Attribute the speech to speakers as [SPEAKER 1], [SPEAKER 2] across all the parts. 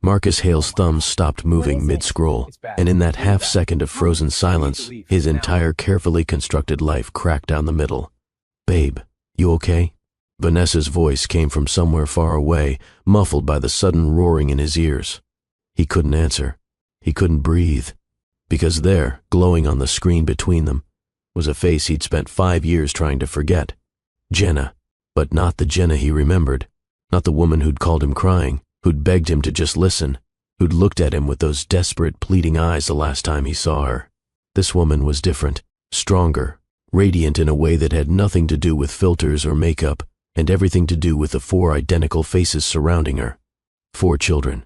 [SPEAKER 1] Marcus Hale's thumbs stopped moving mid-scroll, and in that half-second of frozen silence, his entire carefully constructed life cracked down the middle. "Babe, you okay?" Vanessa's voice came from somewhere far away, muffled by the sudden roaring in his ears. He couldn't answer. He couldn't breathe. Because there, glowing on the screen between them, was a face he'd spent 5 years trying to forget. Jenna. But not the Jenna he remembered. Not the woman who'd called him crying, who'd begged him to just listen, who'd looked at him with those desperate, pleading eyes the last time he saw her. This woman was different, stronger, radiant in a way that had nothing to do with filters or makeup, and everything to do with the 4 identical faces surrounding her. 4 children.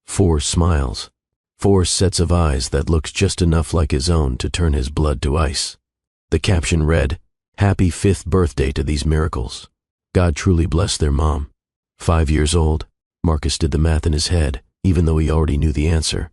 [SPEAKER 1] 4 smiles. 4 sets of eyes that looked just enough like his own to turn his blood to ice. The caption read, "Happy 5th birthday to these miracles. God truly bless their mom." 5 years old. Marcus did the math in his head, even though he already knew the answer.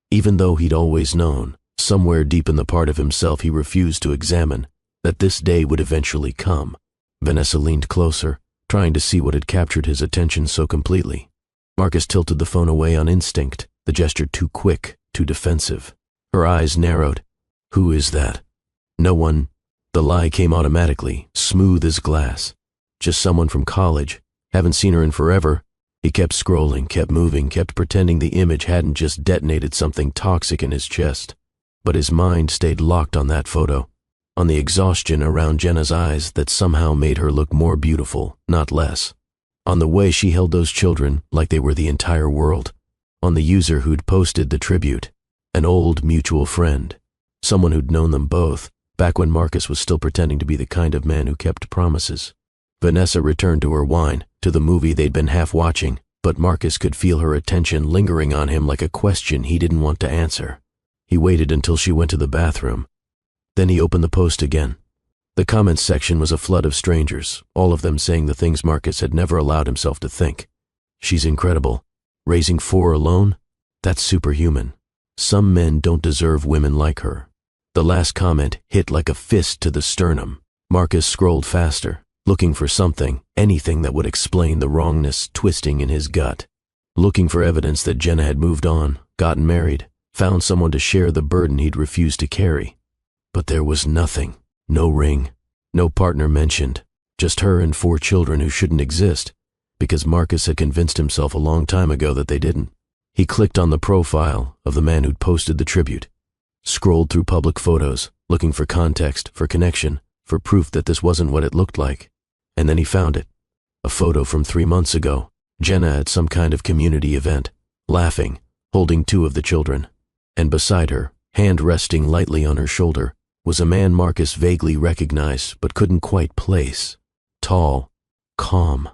[SPEAKER 1] Even though he'd always known, somewhere deep in the part of himself he refused to examine, that this day would eventually come. Vanessa leaned closer, trying to see what had captured his attention so completely. Marcus tilted the phone away on instinct, the gesture too quick, too defensive. Her eyes narrowed. "Who is that?" "No one." The lie came automatically, smooth as glass. "Just someone from college. Haven't seen her in forever." He kept scrolling, kept moving, kept pretending the image hadn't just detonated something toxic in his chest. But his mind stayed locked on that photo, on the exhaustion around Jenna's eyes that somehow made her look more beautiful, not less. On the way she held those children like they were the entire world. On the user who'd posted the tribute. An old mutual friend. Someone who'd known them both, back when Marcus was still pretending to be the kind of man who kept promises. Vanessa returned to her wine, to the movie they'd been half watching, but Marcus could feel her attention lingering on him like a question he didn't want to answer. He waited until she went to the bathroom. Then he opened the post again. The comments section was a flood of strangers, all of them saying the things Marcus had never allowed himself to think. "She's incredible. Raising 4 alone? That's superhuman. Some men don't deserve women like her." The last comment hit like a fist to the sternum. Marcus scrolled faster, looking for something, anything that would explain the wrongness twisting in his gut. Looking for evidence that Jenna had moved on, gotten married, found someone to share the burden he'd refused to carry. But there was nothing. No ring. No partner mentioned. Just her and 4 children who shouldn't exist, because Marcus had convinced himself a long time ago that they didn't. He clicked on the profile of the man who'd posted the tribute, scrolled through public photos, looking for context, for connection, for proof that this wasn't what it looked like. And then he found it. A photo from 3 months ago. Jenna at some kind of community event, laughing, holding 2 of the children. And beside her, hand resting lightly on her shoulder, was a man Marcus vaguely recognized but couldn't quite place. Tall, calm,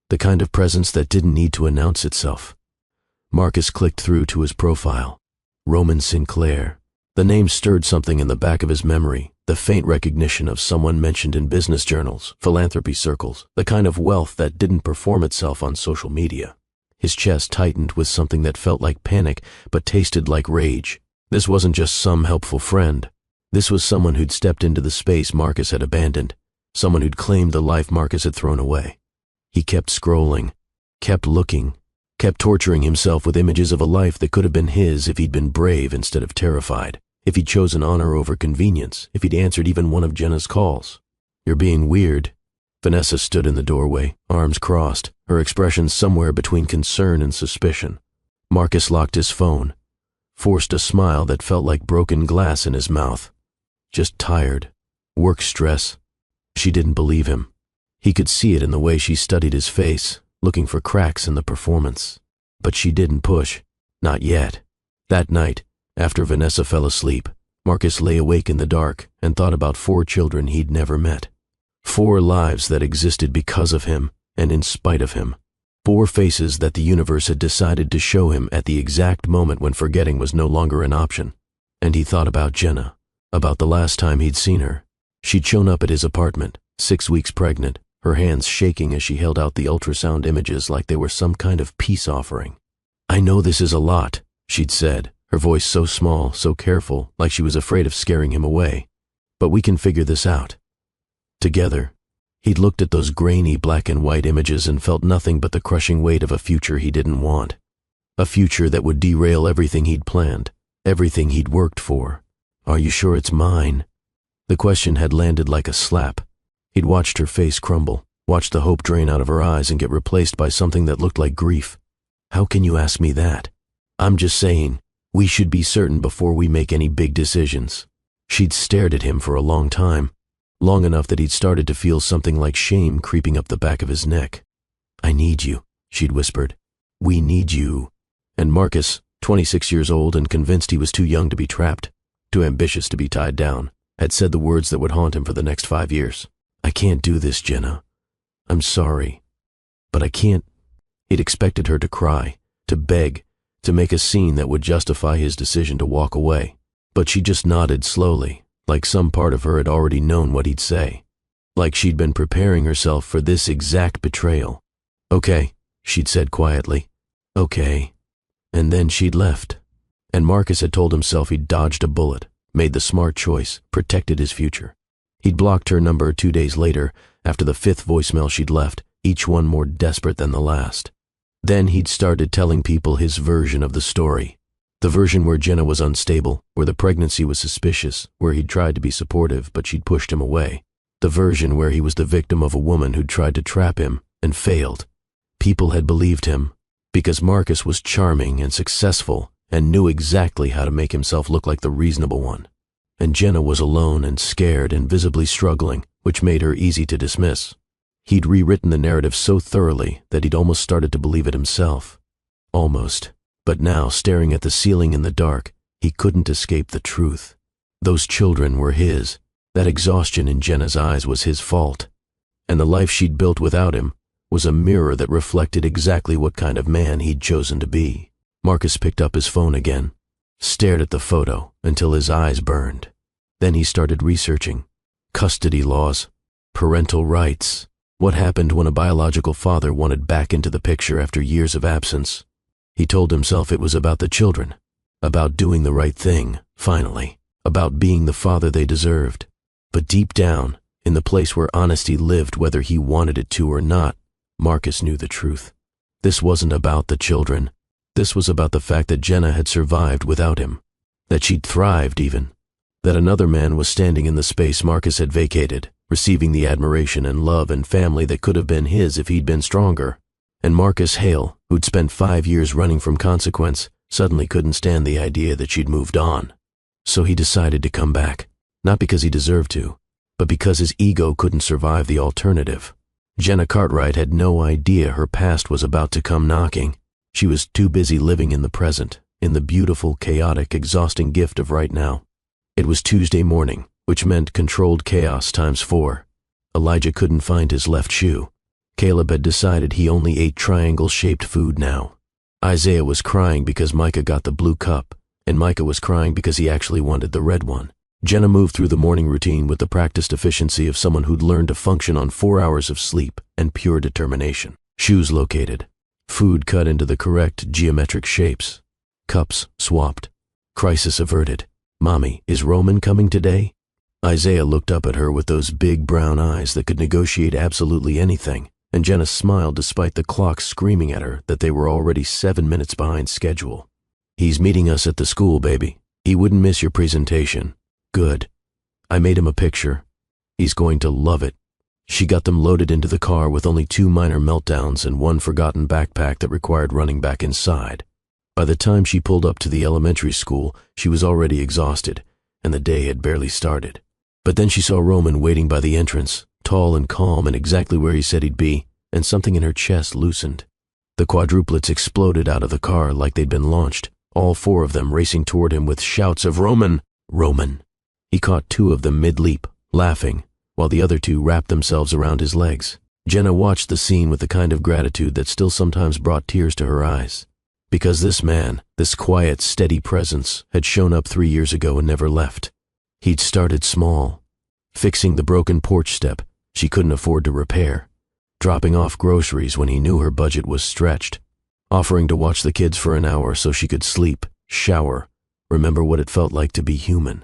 [SPEAKER 1] the kind of presence that didn't need to announce itself. Marcus clicked through to his profile. Roman Sinclair. The name stirred something in the back of his memory, the faint recognition of someone mentioned in business journals, philanthropy circles, the kind of wealth that didn't perform itself on social media. His chest tightened with something that felt like panic but tasted like rage. This wasn't just some helpful friend. This was someone who'd stepped into the space Marcus had abandoned, someone who'd claimed the life Marcus had thrown away. He kept scrolling, kept looking, kept torturing himself with images of a life that could have been his if he'd been brave instead of terrified, if he'd chosen honor over convenience, if he'd answered even one of Jenna's calls. "You're being weird." Vanessa stood in the doorway, arms crossed, her expression somewhere between concern and suspicion. Marcus locked his phone, forced a smile that felt like broken glass in his mouth. Just tired. Work stress. She didn't believe him. He could see it in the way she studied his face, looking for cracks in the performance. But she didn't push. Not yet. That night, after Vanessa fell asleep, Marcus lay awake in the dark and thought about 4 children he'd never met. 4 lives that existed because of him and in spite of him. 4 faces that the universe had decided to show him at the exact moment when forgetting was no longer an option. And he thought about Jenna, about the last time he'd seen her. She'd shown up at his apartment, 6 weeks pregnant, her hands shaking as she held out the ultrasound images like they were some kind of peace offering. "I know this is a lot," she'd said, her voice so small, so careful, like she was afraid of scaring him away. "But we can figure this out. Together." He'd looked at those grainy black and white images and felt nothing but the crushing weight of a future he didn't want. A future that would derail everything he'd planned, everything he'd worked for. Are you sure it's mine? The question had landed like a slap. He'd watched her face crumble, watched the hope drain out of her eyes and get replaced by something that looked like grief. How can you ask me that? I'm just saying, we should be certain before we make any big decisions. She'd stared at him for a long time, long enough that he'd started to feel something like shame creeping up the back of his neck. I need you, she'd whispered. We need you. And Marcus, 26 years old and convinced he was too young to be trapped, too ambitious to be tied down, had said the words that would haunt him for the next 5 years. I can't do this, Jenna. I'm sorry, but I can't. He'd expected her to cry, to beg, to make a scene that would justify his decision to walk away. But she just nodded slowly, like some part of her had already known what he'd say. Like she'd been preparing herself for this exact betrayal. Okay, she'd said quietly. Okay. And then she'd left. And Marcus had told himself he'd dodged a bullet, made the smart choice, protected his future. He'd blocked her number 2 days later, after the 5th voicemail she'd left, each one more desperate than the last. Then he'd started telling people his version of the story. The version where Jenna was unstable, where the pregnancy was suspicious, where he'd tried to be supportive but she'd pushed him away. The version where he was the victim of a woman who'd tried to trap him and failed. People had believed him, because Marcus was charming and successful and knew exactly how to make himself look like the reasonable one. And Jenna was alone and scared and visibly struggling, which made her easy to dismiss. He'd rewritten the narrative so thoroughly that he'd almost started to believe it himself. Almost. But now, staring at the ceiling in the dark, he couldn't escape the truth. Those children were his. That exhaustion in Jenna's eyes was his fault. And the life she'd built without him was a mirror that reflected exactly what kind of man he'd chosen to be. Marcus picked up his phone again, stared at the photo until his eyes burned. Then he started researching. Custody laws, parental rights. What happened when a biological father wanted back into the picture after years of absence? He told himself it was about the children, about doing the right thing, finally, about being the father they deserved. But deep down, in the place where honesty lived whether he wanted it to or not, Marcus knew the truth. This wasn't about the children. This was about the fact that Jenna had survived without him, that she'd thrived even, that another man was standing in the space Marcus had vacated, receiving the admiration and love and family that could have been his if he'd been stronger. And Marcus Hale, who'd spent 5 years running from consequence, suddenly couldn't stand the idea that she'd moved on. So he decided to come back, not because he deserved to, but because his ego couldn't survive the alternative. Jenna Cartwright had no idea her past was about to come knocking. She was too busy living in the present, in the beautiful, chaotic, exhausting gift of right now. It was Tuesday morning, which meant controlled chaos times 4. Elijah couldn't find his left shoe. Caleb had decided he only ate triangle-shaped food now. Isaiah was crying because Micah got the blue cup, and Micah was crying because he actually wanted the red one. Jenna moved through the morning routine with the practiced efficiency of someone who'd learned to function on 4 hours of sleep and pure determination. Shoes located. Food cut into the correct geometric shapes. Cups swapped. Crisis averted. Mommy, is Roman coming today? Isaiah looked up at her with those big brown eyes that could negotiate absolutely anything, and Jenna smiled despite the clock screaming at her that they were already 7 minutes behind schedule. He's meeting us at the school, baby. He wouldn't miss your presentation. Good. I made him a picture. He's going to love it. She got them loaded into the car with only 2 minor meltdowns and 1 forgotten backpack that required running back inside. By the time she pulled up to the elementary school, she was already exhausted, and the day had barely started. But then she saw Roman waiting by the entrance, tall and calm and exactly where he said he'd be, and something in her chest loosened. The quadruplets exploded out of the car like they'd been launched, all 4 of them racing toward him with shouts of "Roman! Roman!" He caught 2 of them mid-leap, laughing, while the other 2 wrapped themselves around his legs. Jenna watched the scene with the kind of gratitude that still sometimes brought tears to her eyes. Because this man, this quiet, steady presence, had shown up 3 years ago and never left. He'd started small, fixing the broken porch step she couldn't afford to repair, dropping off groceries when he knew her budget was stretched, offering to watch the kids for an hour so she could sleep, shower, remember what it felt like to be human.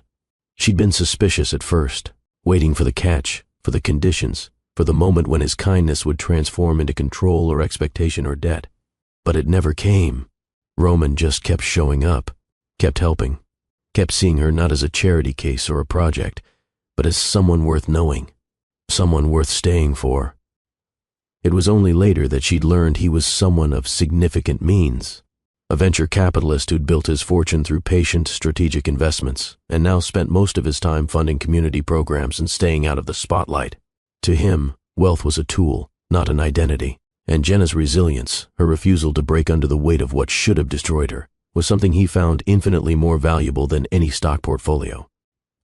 [SPEAKER 1] She'd been suspicious at first, waiting for the catch, for the conditions, for the moment when his kindness would transform into control or expectation or debt. But it never came. Roman just kept showing up, kept helping, kept seeing her not as a charity case or a project, but as someone worth knowing, someone worth staying for. It was only later that she'd learned he was someone of significant means, a venture capitalist who'd built his fortune through patient, strategic investments, and now spent most of his time funding community programs and staying out of the spotlight. To him, wealth was a tool, not an identity, and Jenna's resilience, her refusal to break under the weight of what should have destroyed her, was something he found infinitely more valuable than any stock portfolio.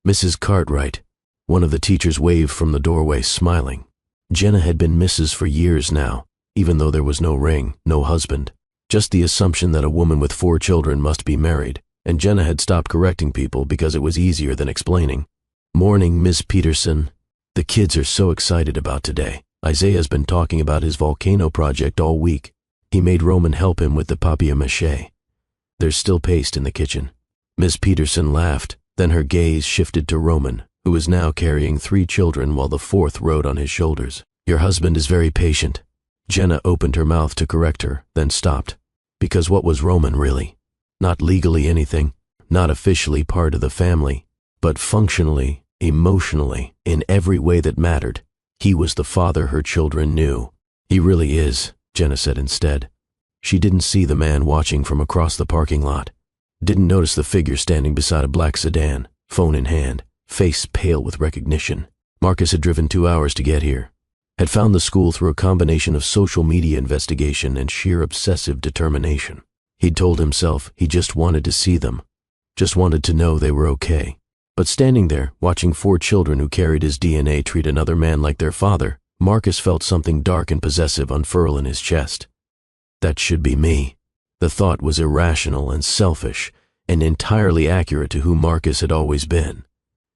[SPEAKER 1] Mrs. Cartwright, one of the teachers, waved from the doorway, smiling. Jenna had been Mrs. for years now, even though there was no ring, no husband, just the assumption that a woman with 4 children must be married, and Jenna had stopped correcting people because it was easier than explaining. "Morning, Miss Peterson. The kids are so excited about today. Isaiah's been talking about his volcano project all week. He made Roman help him with the papier-mâché. There's still paste in the kitchen." Miss Peterson laughed, then her gaze shifted to Roman, who was now carrying 3 children while the 4th rode on his shoulders. "Your husband is very patient." Jenna opened her mouth to correct her, then stopped. Because what was Roman really? Not legally anything, not officially part of the family, but functionally, emotionally, in every way that mattered. He was the father her children knew. "He really is," Jenna said instead. She didn't see the man watching from across the parking lot, didn't notice the figure standing beside a black sedan, phone in hand, face pale with recognition. Marcus had driven 2 hours to get here, had found the school through a combination of social media investigation and sheer obsessive determination. He'd told himself he just wanted to see them, just wanted to know they were okay. But standing there, watching 4 children who carried his DNA treat another man like their father, Marcus felt something dark and possessive unfurl in his chest. That should be me. The thought was irrational and selfish, and entirely accurate to who Marcus had always been.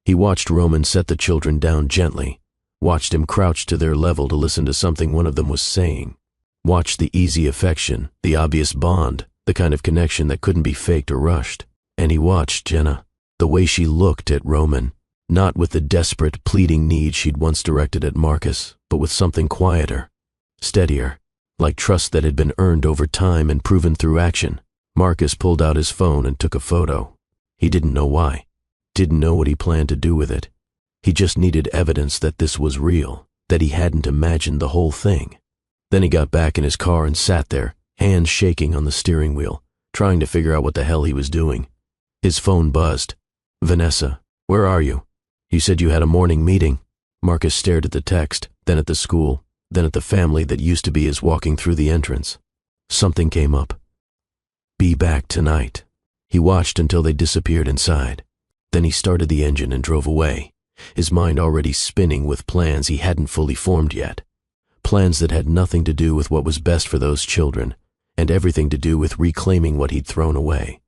[SPEAKER 1] He watched Roman set the children down gently, watched him crouch to their level to listen to something one of them was saying, watched the easy affection, the obvious bond, the kind of connection that couldn't be faked or rushed. And he watched Jenna, the way she looked at Roman, not with the desperate, pleading need she'd once directed at Marcus, but with something quieter, steadier, like trust that had been earned over time and proven through action. Marcus pulled out his phone and took a photo. He didn't know why, didn't know what he planned to do with it. He just needed evidence that this was real, that he hadn't imagined the whole thing. Then he got back in his car and sat there, hands shaking on the steering wheel, trying to figure out what the hell he was doing. His phone buzzed. "Vanessa, where are you? You said you had a morning meeting." Marcus stared at the text, then at the school, then at the family that used to be his walking through the entrance. Something came up. "Be back tonight." He watched until they disappeared inside. Then he started the engine and drove away, his mind already spinning with plans he hadn't fully formed yet. Plans that had nothing to do with what was best for those children, and everything to do with reclaiming what he'd thrown away.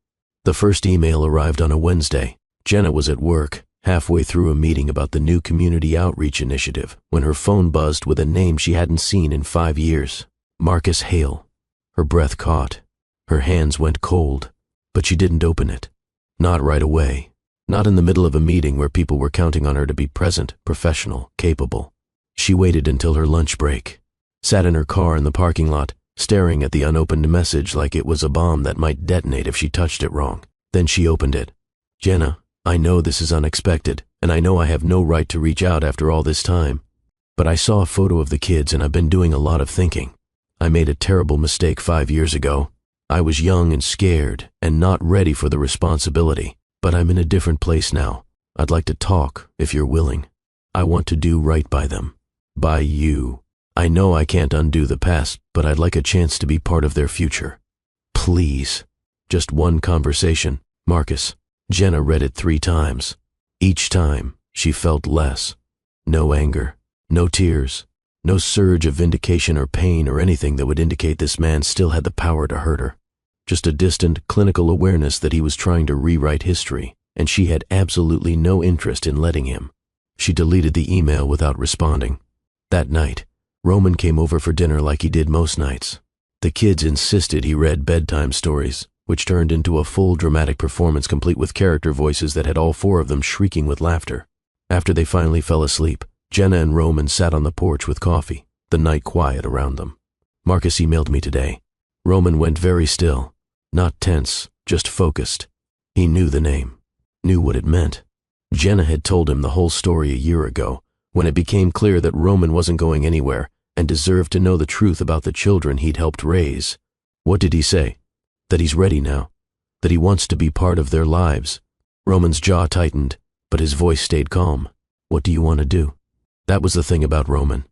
[SPEAKER 1] The first email arrived on a Wednesday. Jenna was at work, halfway through a meeting about the new community outreach initiative, when her phone buzzed with a name she hadn't seen in 5 years. Marcus Hale. Her breath caught. Her hands went cold, but she didn't open it. Not right away. Not in the middle of a meeting where people were counting on her to be present, professional, capable. She waited until her lunch break, sat in her car in the parking lot, staring at the unopened message like it was a bomb that might detonate if she touched it wrong. Then she opened it. "Jenna, I know this is unexpected, and I know I have no right to reach out after all this time, but I saw a photo of the kids and I've been doing a lot of thinking. I made a terrible mistake 5 years ago. I was young and scared and not ready for the responsibility, but I'm in a different place now. I'd like to talk, if you're willing. I want to do right by them. By you. I know I can't undo the past, but I'd like a chance to be part of their future. Please." Just one conversation, Marcus. Jenna read it 3 times. Each time, she felt less. No anger, no tears, no surge of vindication or pain or anything that would indicate this man still had the power to hurt her. Just a distant, clinical awareness that he was trying to rewrite history, and she had absolutely no interest in letting him. She deleted the email without responding. That night, Roman came over for dinner like he did most nights. The kids insisted he read bedtime stories, which turned into a full dramatic performance complete with character voices that had all 4 of them shrieking with laughter. After they finally fell asleep, Jenna and Roman sat on the porch with coffee, the night quiet around them. "Marcus emailed me today." Roman went very still. Not tense, just focused. He knew the name, knew what it meant. Jenna had told him the whole story a year ago, when it became clear that Roman wasn't going anywhere and deserved to know the truth about the children he'd helped raise. What did he say? That he's ready now, that he wants to be part of their lives. Roman's jaw tightened, but his voice stayed calm. What do you want to do? That was the thing about Roman.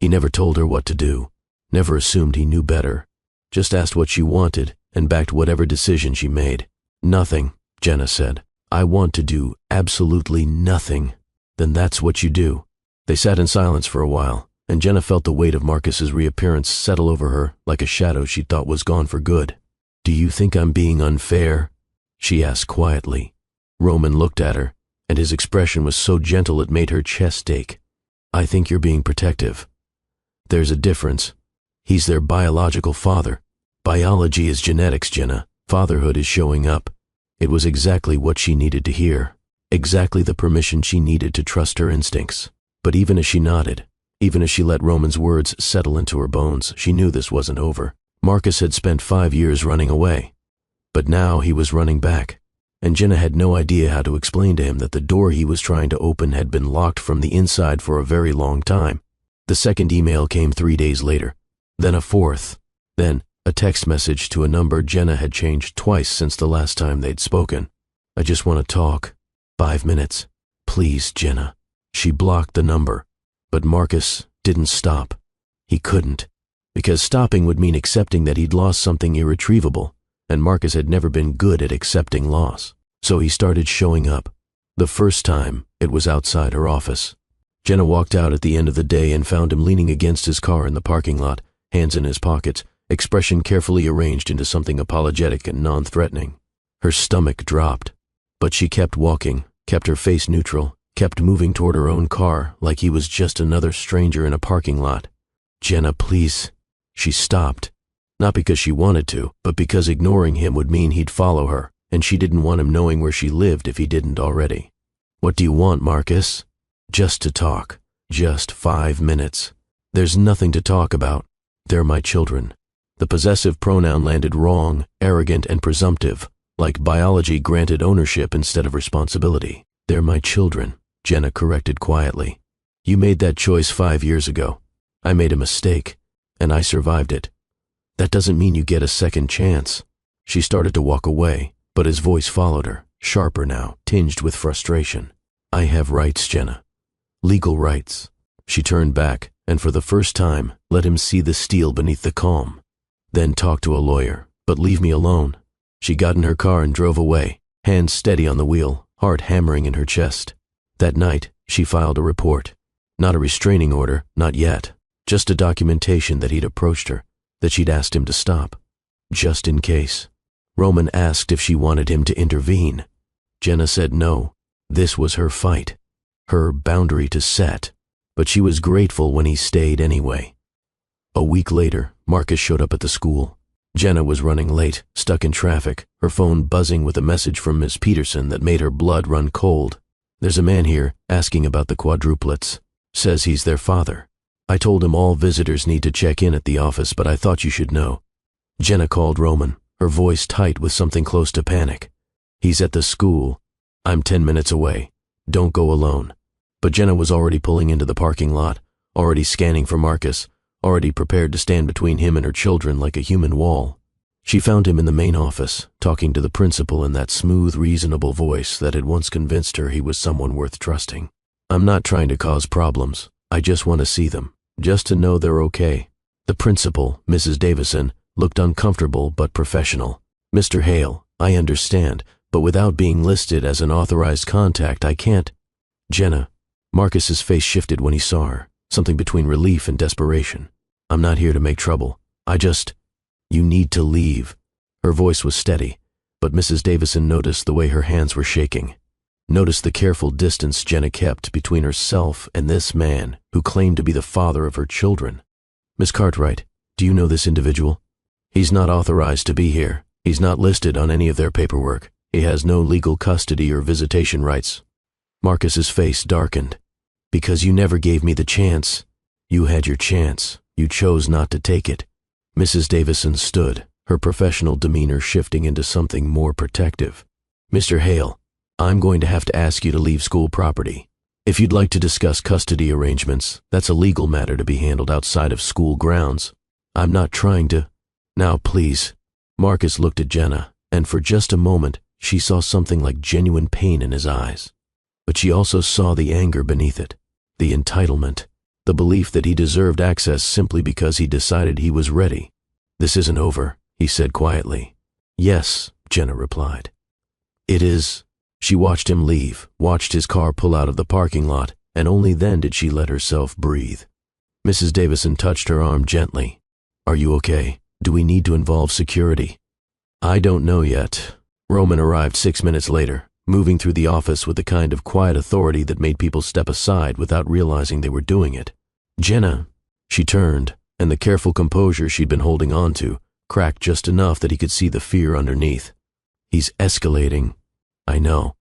[SPEAKER 1] He never told her what to do, never assumed he knew better, just asked what she wanted and backed whatever decision she made. Nothing, Jenna said. I want to do absolutely nothing. Then that's what you do. They sat in silence for a while, and Jenna felt the weight of Marcus's reappearance settle over her like a shadow she thought was gone for good. Do you think I'm being unfair? She asked quietly. Roman looked at her, and his expression was so gentle it made her chest ache. I think you're being protective. There's a difference. He's their biological father. Biology is genetics, Jenna. Fatherhood is showing up. It was exactly what she needed to hear, exactly the permission she needed to trust her instincts. But even as she nodded, even as she let Roman's words settle into her bones, she knew this wasn't over. Marcus had spent 5 years running away, but now he was running back, and Jenna had no idea how to explain to him that the door he was trying to open had been locked from the inside for a very long time. The second email came 3 days later, then a fourth, then a text message to a number Jenna had changed twice since the last time they'd spoken. I just want to talk. 5 minutes. Please, Jenna. She blocked the number, but Marcus didn't stop. He couldn't, because stopping would mean accepting that he'd lost something irretrievable, and Marcus had never been good at accepting loss. So he started showing up. The first time, it was outside her office. Jenna walked out at the end of the day and found him leaning against his car in the parking lot, hands in his pockets, expression carefully arranged into something apologetic and non-threatening. Her stomach dropped, but she kept walking, kept her face neutral, kept moving toward her own car like he was just another stranger in a parking lot. Jenna, please. She stopped, not because she wanted to, but because ignoring him would mean he'd follow her, and she didn't want him knowing where she lived if he didn't already. What do you want, Marcus? Just to talk. Just 5 minutes. There's nothing to talk about. They're my children. The possessive pronoun landed wrong, arrogant, and presumptive, like biology granted ownership instead of responsibility. They're my children, Jenna corrected quietly. You made that choice 5 years ago. I made a mistake, and I survived it. That doesn't mean you get a second chance. She started to walk away, but his voice followed her, sharper now, tinged with frustration. I have rights, Jenna. Legal rights. She turned back, and for the first time, let him see the steel beneath the calm. Then talk to a lawyer, but leave me alone. She got in her car and drove away, hands steady on the wheel, heart hammering in her chest. That night, she filed a report. Not a restraining order, not yet. Just a documentation that he'd approached her, that she'd asked him to stop. Just in case. Roman asked if she wanted him to intervene. Jenna said no. This was her fight, her boundary to set, but she was grateful when he stayed anyway. A week later, Marcus showed up at the school. Jenna was running late, stuck in traffic, her phone buzzing with a message from Miss Peterson that made her blood run cold. There's a man here asking about the quadruplets. Says he's their father. I told him all visitors need to check in at the office, but I thought you should know. Jenna called Roman, her voice tight with something close to panic. He's at the school. I'm 10 minutes away. Don't go alone. But Jenna was already pulling into the parking lot, already scanning for Marcus, already prepared to stand between him and her children like a human wall. She found him in the main office, talking to the principal in that smooth, reasonable voice that had once convinced her he was someone worth trusting. I'm not trying to cause problems. I just want to see them, just to know they're okay. The principal, Mrs. Davison, looked uncomfortable but professional. Mr. Hale, I understand, but without being listed as an authorized contact, I can't. Jenna. Marcus's face shifted when he saw her, something between relief and desperation. I'm not here to make trouble. You need to leave. Her voice was steady, but Mrs. Davison noticed the way her hands were shaking. Noticed the careful distance Jenna kept between herself and this man who claimed to be the father of her children. Miss Cartwright, do you know this individual? He's not authorized to be here. He's not listed on any of their paperwork. He has no legal custody or visitation rights. Marcus's face darkened. Because you never gave me the chance. You had your chance. You chose not to take it. Mrs. Davison stood, her professional demeanor shifting into something more protective. "Mr. Hale, I'm going to have to ask you to leave school property. If you'd like to discuss custody arrangements, that's a legal matter to be handled outside of school grounds. I'm not trying to—" "Now, please." Marcus looked at Jenna, and for just a moment, she saw something like genuine pain in his eyes. But she also saw the anger beneath it, the entitlement, the belief that he deserved access simply because he decided he was ready. "This isn't over," he said quietly. "Yes," Jenna replied. "It is." She watched him leave, watched his car pull out of the parking lot, and only then did she let herself breathe. Mrs. Davison touched her arm gently. "Are you okay? Do we need to involve security?" "I don't know yet." Roman arrived 6 minutes later, moving through the office with the kind of quiet authority that made people step aside without realizing they were doing it. "Jenna." She turned, and the careful composure she'd been holding on to cracked just enough that he could see the fear underneath. "He's escalating." "I know.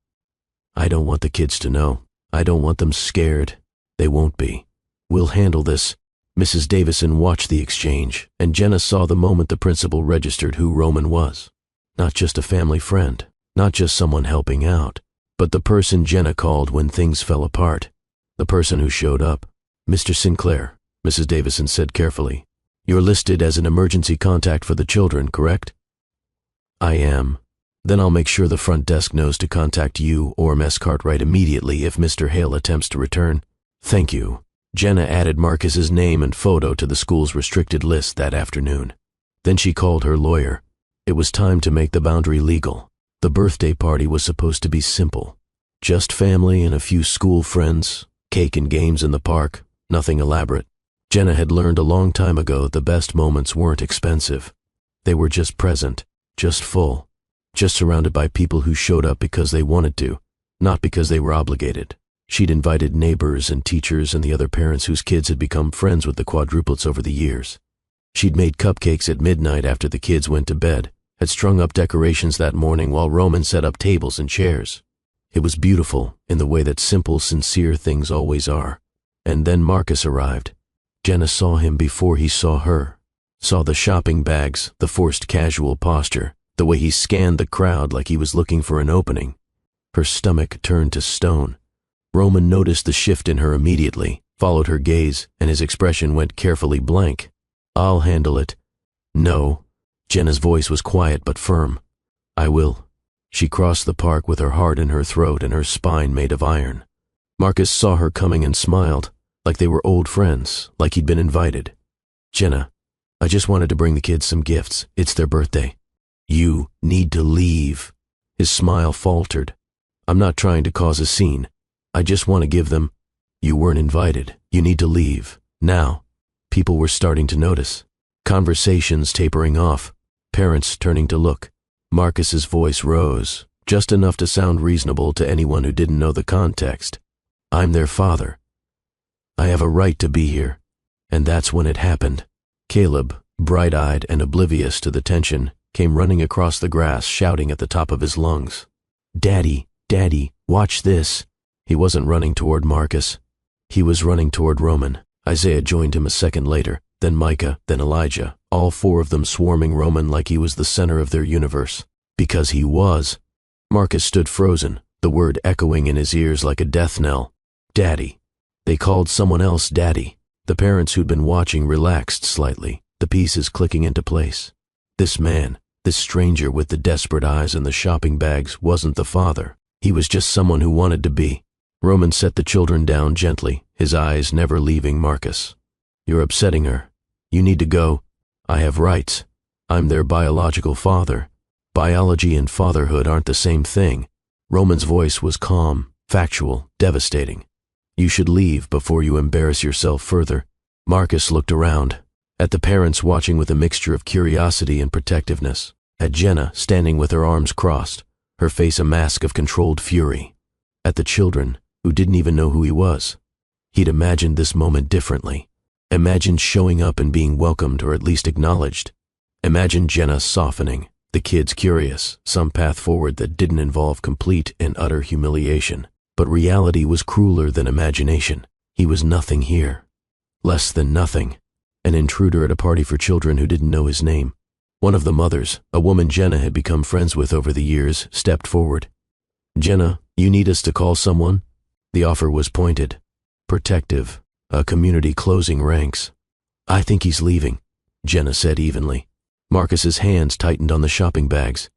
[SPEAKER 1] I don't want the kids to know. I don't want them scared. They won't be. We'll handle this." Mrs. Davison watched the exchange, and Jenna saw the moment the principal registered who Roman was. Not just a family friend, not just someone helping out, but the person Jenna called when things fell apart. The person who showed up. "Mr. Sinclair," Mrs. Davison said carefully. "You're listed as an emergency contact for the children, correct?" "I am." "Then I'll make sure the front desk knows to contact you or Miss Cartwright immediately if Mr. Hale attempts to return." "Thank you." Jenna added Marcus's name and photo to the school's restricted list that afternoon. Then she called her lawyer. It was time to make the boundary legal. The birthday party was supposed to be simple. Just family and a few school friends, cake and games in the park, nothing elaborate. Jenna had learned a long time ago the best moments weren't expensive. They were just present, just full, just surrounded by people who showed up because they wanted to, not because they were obligated. She'd invited neighbors and teachers and the other parents whose kids had become friends with the quadruplets over the years. She'd made cupcakes at midnight after the kids went to bed, had strung up decorations that morning while Roman set up tables and chairs. It was beautiful in the way that simple, sincere things always are. And then Marcus arrived. Jenna saw him before he saw her, saw the shopping bags, the forced casual posture, the way he scanned the crowd like he was looking for an opening. Her stomach turned to stone. Roman noticed the shift in her immediately, followed her gaze, and his expression went carefully blank. "I'll handle it." "No." Jenna's voice was quiet but firm. "I will." She crossed the park with her heart in her throat and her spine made of iron. Marcus saw her coming and smiled, like they were old friends, like he'd been invited. "Jenna, I just wanted to bring the kids some gifts. It's their birthday." "You need to leave." His smile faltered. "I'm not trying to cause a scene. I just want to give them—" "You weren't invited. You need to leave. Now." People were starting to notice. Conversations tapering off. Parents turning to look. Marcus's voice rose, just enough to sound reasonable to anyone who didn't know the context. "I'm their father. I have a right to be here." And that's when it happened. Caleb, bright-eyed and oblivious to the tension, came running across the grass, shouting at the top of his lungs. "Daddy, Daddy, watch this." He wasn't running toward Marcus. He was running toward Roman. Isaiah joined him a second later, then Micah, then Elijah, all four of them swarming Roman like he was the center of their universe. Because he was. Marcus stood frozen, the word echoing in his ears like a death knell. Daddy. They called someone else Daddy. The parents who'd been watching relaxed slightly, the pieces clicking into place. This man, this stranger with the desperate eyes and the shopping bags, wasn't the father. He was just someone who wanted to be. Roman set the children down gently, his eyes never leaving Marcus. "You're upsetting her. You need to go. I have rights. I'm their biological father. Biology and fatherhood aren't the same thing." Roman's voice was calm, factual, devastating. "You should leave before you embarrass yourself further." Marcus looked around, at the parents watching with a mixture of curiosity and protectiveness, at Jenna standing with her arms crossed, her face a mask of controlled fury, at the children who didn't even know who he was. He'd imagined this moment differently. Imagined showing up and being welcomed or at least acknowledged. Imagined Jenna softening, the kids curious, some path forward that didn't involve complete and utter humiliation. But reality was crueler than imagination. He was nothing here. Less than nothing. An intruder at a party for children who didn't know his name. One of the mothers, a woman Jenna had become friends with over the years, stepped forward. "Jenna, you need us to call someone?" The offer was pointed, protective, a community closing ranks. "I think he's leaving," Jenna said evenly. Marcus's hands tightened on the shopping bags.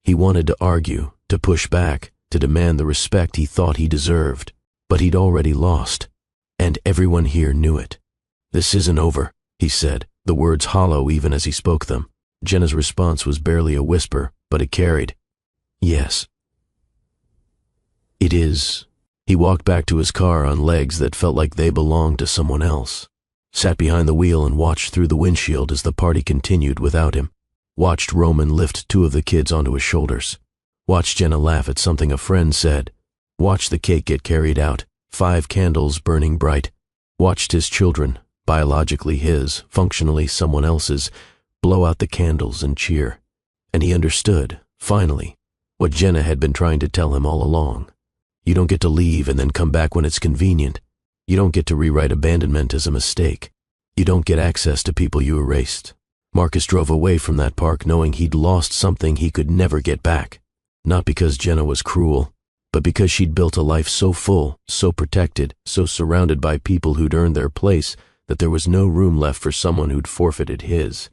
[SPEAKER 1] He wanted to argue, to push back, to demand the respect he thought he deserved, but he'd already lost, and everyone here knew it. "This isn't over," he said, the words hollow even as he spoke them. Jenna's response was barely a whisper, but it carried. "Yes. It is." He walked back to his car on legs that felt like they belonged to someone else. Sat behind the wheel and watched through the windshield as the party continued without him. Watched Roman lift 2 of the kids onto his shoulders. Watched Jenna laugh at something a friend said. Watched the cake get carried out, 5 candles burning bright. Watched his children, biologically his, functionally someone else's, blow out the candles and cheer. And he understood, finally, what Jenna had been trying to tell him all along. You don't get to leave and then come back when it's convenient. You don't get to rewrite abandonment as a mistake. You don't get access to people you erased. Marcus drove away from that park knowing he'd lost something he could never get back. Not because Jenna was cruel, but because she'd built a life so full, so protected, so surrounded by people who'd earned their place that there was no room left for someone who'd forfeited his.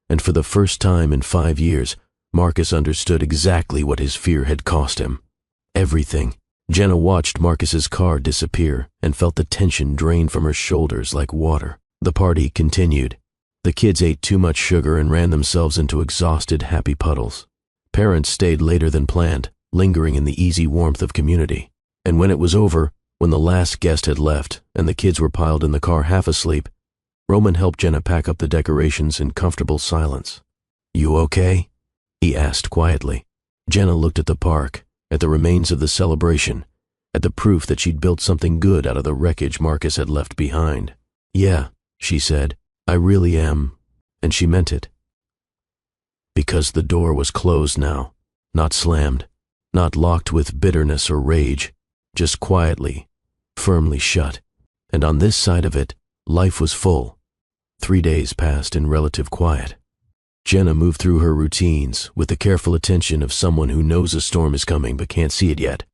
[SPEAKER 1] And for the first time in 5 years, Marcus understood exactly what his fear had cost him. Everything. Jenna watched Marcus's car disappear and felt the tension drain from her shoulders like water. The party continued. The kids ate too much sugar and ran themselves into exhausted, happy puddles. Parents stayed later than planned, lingering in the easy warmth of community. And when it was over, when the last guest had left and the kids were piled in the car half asleep, Roman helped Jenna pack up the decorations in comfortable silence. "You okay?" he asked quietly. Jenna looked at the park, at the remains of the celebration, at the proof that she'd built something good out of the wreckage Marcus had left behind. "Yeah," she said, "I really am," and she meant it. Because the door was closed now, not slammed, not locked with bitterness or rage, just quietly, firmly shut. And on this side of it, life was full. 3 days passed in relative quiet. Jenna moved through her routines with the careful attention of someone who knows a storm is coming but can't see it yet.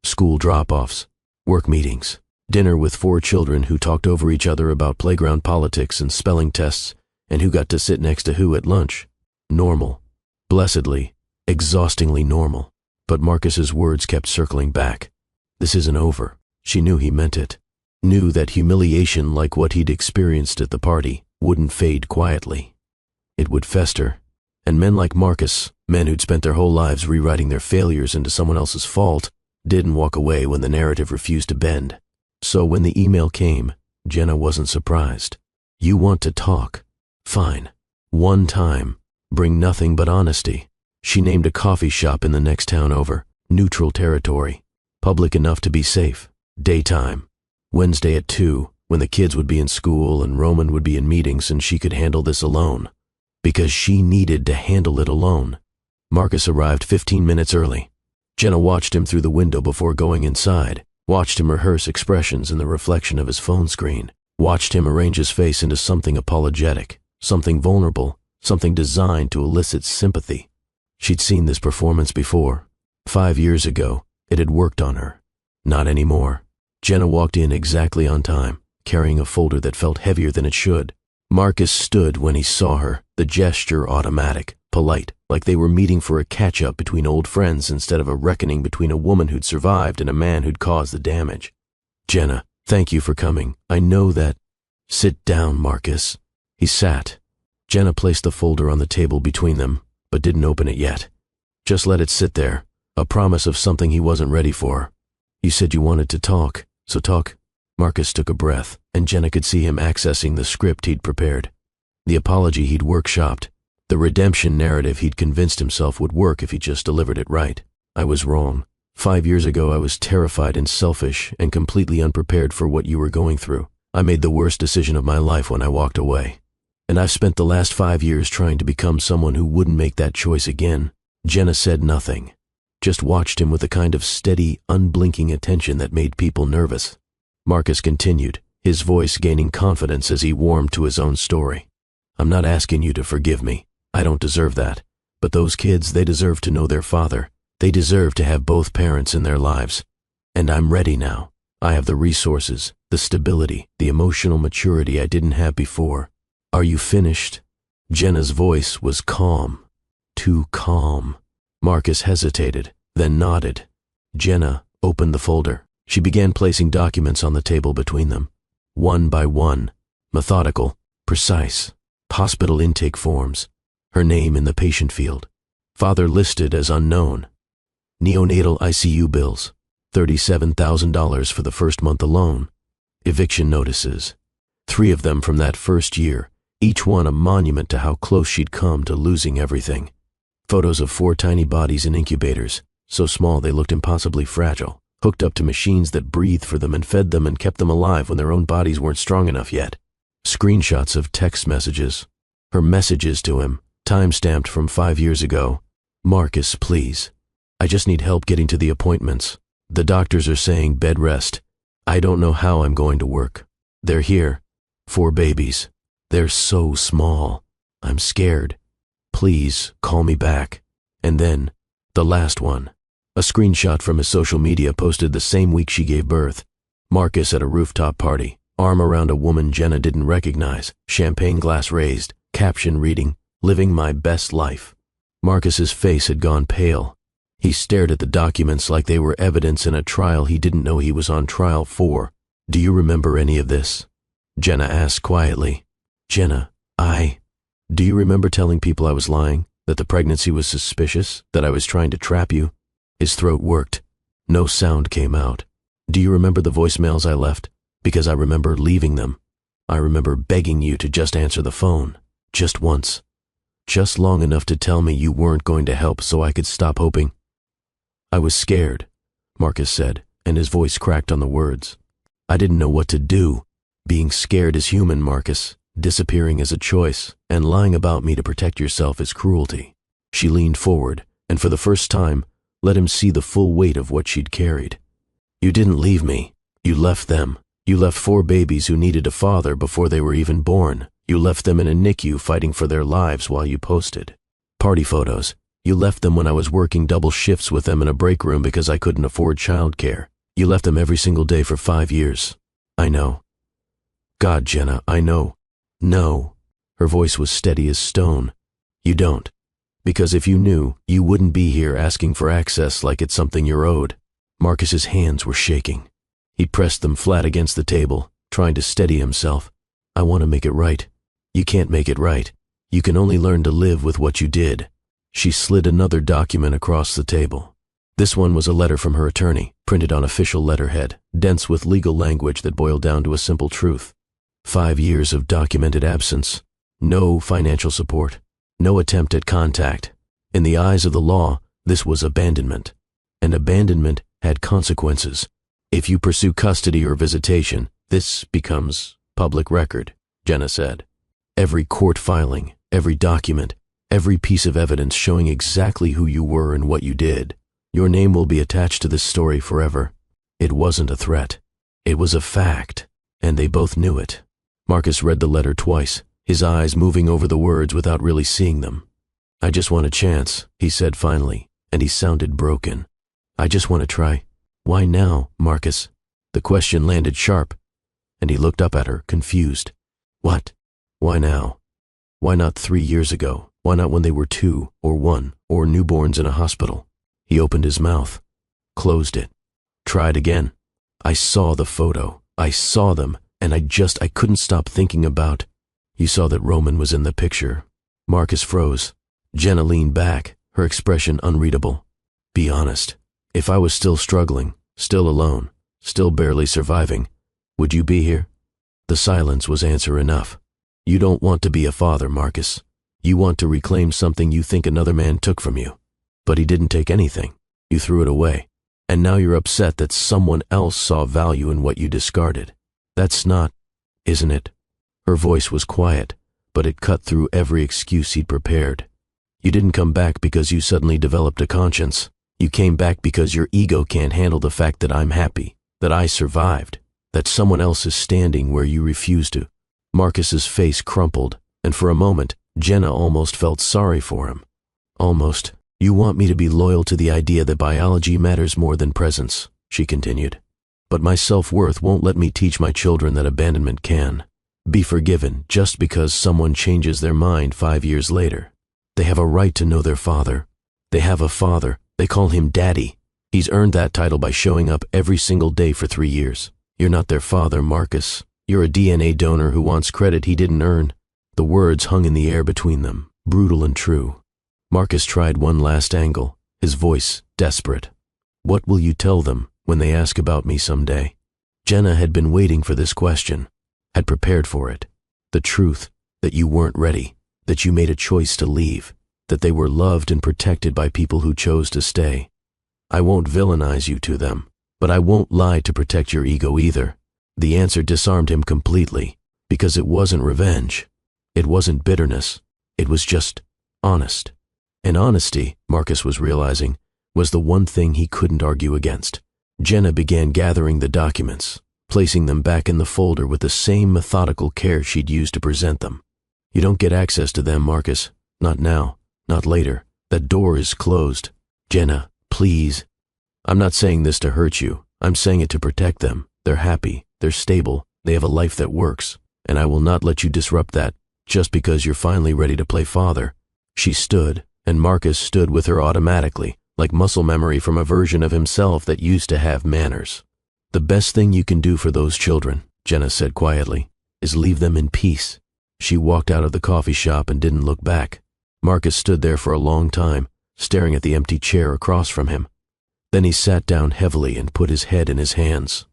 [SPEAKER 1] School drop-offs, work meetings, dinner with 4 children who talked over each other about playground politics and spelling tests, and who got to sit next to who at lunch. Normal. Blessedly, exhaustingly normal. But Marcus's words kept circling back. This isn't over. She knew he meant it. Knew that humiliation like what he'd experienced at the party wouldn't fade quietly. It would fester, and men like Marcus, men who'd spent their whole lives rewriting their failures into someone else's fault, didn't walk away when the narrative refused to bend. So when the email came, Jenna wasn't surprised. "You want to talk? Fine. One time. Bring nothing but honesty." She named a coffee shop in the next town over, neutral territory, public enough to be safe, daytime. Wednesday at 2, when the kids would be in school and Roman would be in meetings and she could handle this alone. Because she needed to handle it alone. Marcus arrived 15 minutes early. Jenna watched him through the window before going inside, watched him rehearse expressions in the reflection of his phone screen, watched him arrange his face into something apologetic, something vulnerable, something designed to elicit sympathy. She'd seen this performance before. 5 years ago, it had worked on her. Not anymore. Jenna walked in exactly on time, carrying a folder that felt heavier than it should. Marcus stood when he saw her, the gesture automatic, polite, like they were meeting for a catch-up between old friends instead of a reckoning between a woman who'd survived and a man who'd caused the damage. "Jenna, thank you for coming. I know that—" "Sit down, Marcus." He sat. Jenna placed the folder on the table between them, but didn't open it yet. Just let it sit there, a promise of something he wasn't ready for. "You said you wanted to talk, so talk." Marcus took a breath, and Jenna could see him accessing the script he'd prepared. The apology he'd workshopped, the redemption narrative he'd convinced himself would work if he just delivered it right. "I was wrong. 5 years ago I was terrified and selfish and completely unprepared for what you were going through. I made the worst decision of my life when I walked away. And I've spent the last 5 years trying to become someone who wouldn't make that choice again." Jenna said nothing, just watched him with a kind of steady, unblinking attention that made people nervous. Marcus continued, his voice gaining confidence as he warmed to his own story. "I'm not asking you to forgive me. I don't deserve that. But those kids, they deserve to know their father. They deserve to have both parents in their lives. And I'm ready now. I have the resources, the stability, the emotional maturity I didn't have before. Are you finished? Jenna's voice was calm. Too calm. Marcus hesitated, then nodded. Jenna opened the folder. She began placing documents on the table between them. One by one. Methodical, precise. Hospital intake forms. Her name in the patient field. Father listed as unknown. Neonatal ICU bills. $37,000 for the first month alone. Eviction notices. 3 of them from that first year, each one a monument to how close she'd come to losing everything. Photos of 4 tiny bodies in incubators, so small they looked impossibly fragile, hooked up to machines that breathed for them and fed them and kept them alive when their own bodies weren't strong enough yet. Screenshots of text messages. Her messages to him, time-stamped from 5 years ago. Marcus, please. I just need help getting to the appointments. The doctors are saying bed rest. I don't know how I'm going to work. They're here. 4 babies. They're so small. I'm scared. Please call me back. And then, the last one. A screenshot from his social media posted the same week she gave birth. Marcus at a rooftop party, arm around a woman Jenna didn't recognize, champagne glass raised, caption reading, "Living my best life." Marcus's face had gone pale. He stared at the documents like they were evidence in a trial he didn't know he was on trial for. Do you remember any of this? Jenna asked quietly. Jenna, do you remember telling people I was lying, that the pregnancy was suspicious, that I was trying to trap you? His throat worked. No sound came out. Do you remember the voicemails I left? Because I remember leaving them. I remember begging you to just answer the phone. Just once. Just long enough to tell me you weren't going to help so I could stop hoping. I was scared, Marcus said, and his voice cracked on the words. I didn't know what to do. Being scared is human, Marcus. Disappearing is a choice, and lying about me to protect yourself is cruelty. She leaned forward, and for the first time, let him see the full weight of what she'd carried. You didn't leave me. You left them. You left 4 babies who needed a father before they were even born. You left them in a NICU fighting for their lives while you posted. Party photos. You left them when I was working double shifts with them in a break room because I couldn't afford childcare. You left them every single day for 5 years. I know. God, Jenna, I know. No. Her voice was steady as stone. You don't. Because if you knew, you wouldn't be here asking for access like it's something you're owed. Marcus's hands were shaking. He pressed them flat against the table, trying to steady himself. I want to make it right. You can't make it right. You can only learn to live with what you did. She slid another document across the table. This one was a letter from her attorney, printed on official letterhead, dense with legal language that boiled down to a simple truth. 5 years of documented absence. No financial support. No attempt at contact. In the eyes of the law, this was abandonment. And abandonment had consequences. If you pursue custody or visitation, this becomes public record, Jenna said. Every court filing, every document, every piece of evidence showing exactly who you were and what you did. Your name will be attached to this story forever. It wasn't a threat. It was a fact, and they both knew it. Marcus read the letter twice, his eyes moving over the words without really seeing them. I just want a chance, he said finally, and he sounded broken. I just want to try. Why now, Marcus? The question landed sharp, and he looked up at her, confused. What? Why now? Why not 3 years ago? Why not when they were 2 or 1 or newborns in a hospital? He opened his mouth, closed it, tried again. I saw the photo. I saw them, and I couldn't stop thinking about. You saw that Roman was in the picture. Marcus froze. Jenna leaned back, her expression unreadable. Be honest. If I was still struggling, still alone, still barely surviving, would you be here? The silence was answer enough. You don't want to be a father, Marcus. You want to reclaim something you think another man took from you. But he didn't take anything. You threw it away. And now you're upset that someone else saw value in what you discarded. That's not, isn't it? Her voice was quiet, but it cut through every excuse he'd prepared. You didn't come back because you suddenly developed a conscience. You came back because your ego can't handle the fact that I'm happy, that I survived, that someone else is standing where you refuse to. Marcus's face crumpled, and for a moment, Jenna almost felt sorry for him. Almost. You want me to be loyal to the idea that biology matters more than presence, she continued. But my self-worth won't let me teach my children that abandonment can be forgiven just because someone changes their mind 5 years later. They have a right to know their father. They have a father. They call him Daddy. He's earned that title by showing up every single day for 3 years. You're not their father, Marcus. You're a DNA donor who wants credit he didn't earn. The words hung in the air between them, brutal and true. Marcus tried one last angle, his voice desperate. What will you tell them when they ask about me someday? Jenna had been waiting for this question, had prepared for it. The truth, that you weren't ready, that you made a choice to leave, that they were loved and protected by people who chose to stay. I won't villainize you to them, but I won't lie to protect your ego either. The answer disarmed him completely, because it wasn't revenge. It wasn't bitterness. It was just honest. And honesty, Marcus was realizing, was the one thing he couldn't argue against. Jenna began gathering the documents, placing them back in the folder with the same methodical care she'd used to present them. You don't get access to them, Marcus. Not now. Not later. That door is closed. Jenna, please. I'm not saying this to hurt you. I'm saying it to protect them. They're happy. They're stable. They have a life that works. And I will not let you disrupt that just because you're finally ready to play father. She stood, and Marcus stood with her automatically, like muscle memory from a version of himself that used to have manners. The best thing you can do for those children, Jenna said quietly, is leave them in peace. She walked out of the coffee shop and didn't look back. Marcus stood there for a long time, staring at the empty chair across from him. Then he sat down heavily and put his head in his hands.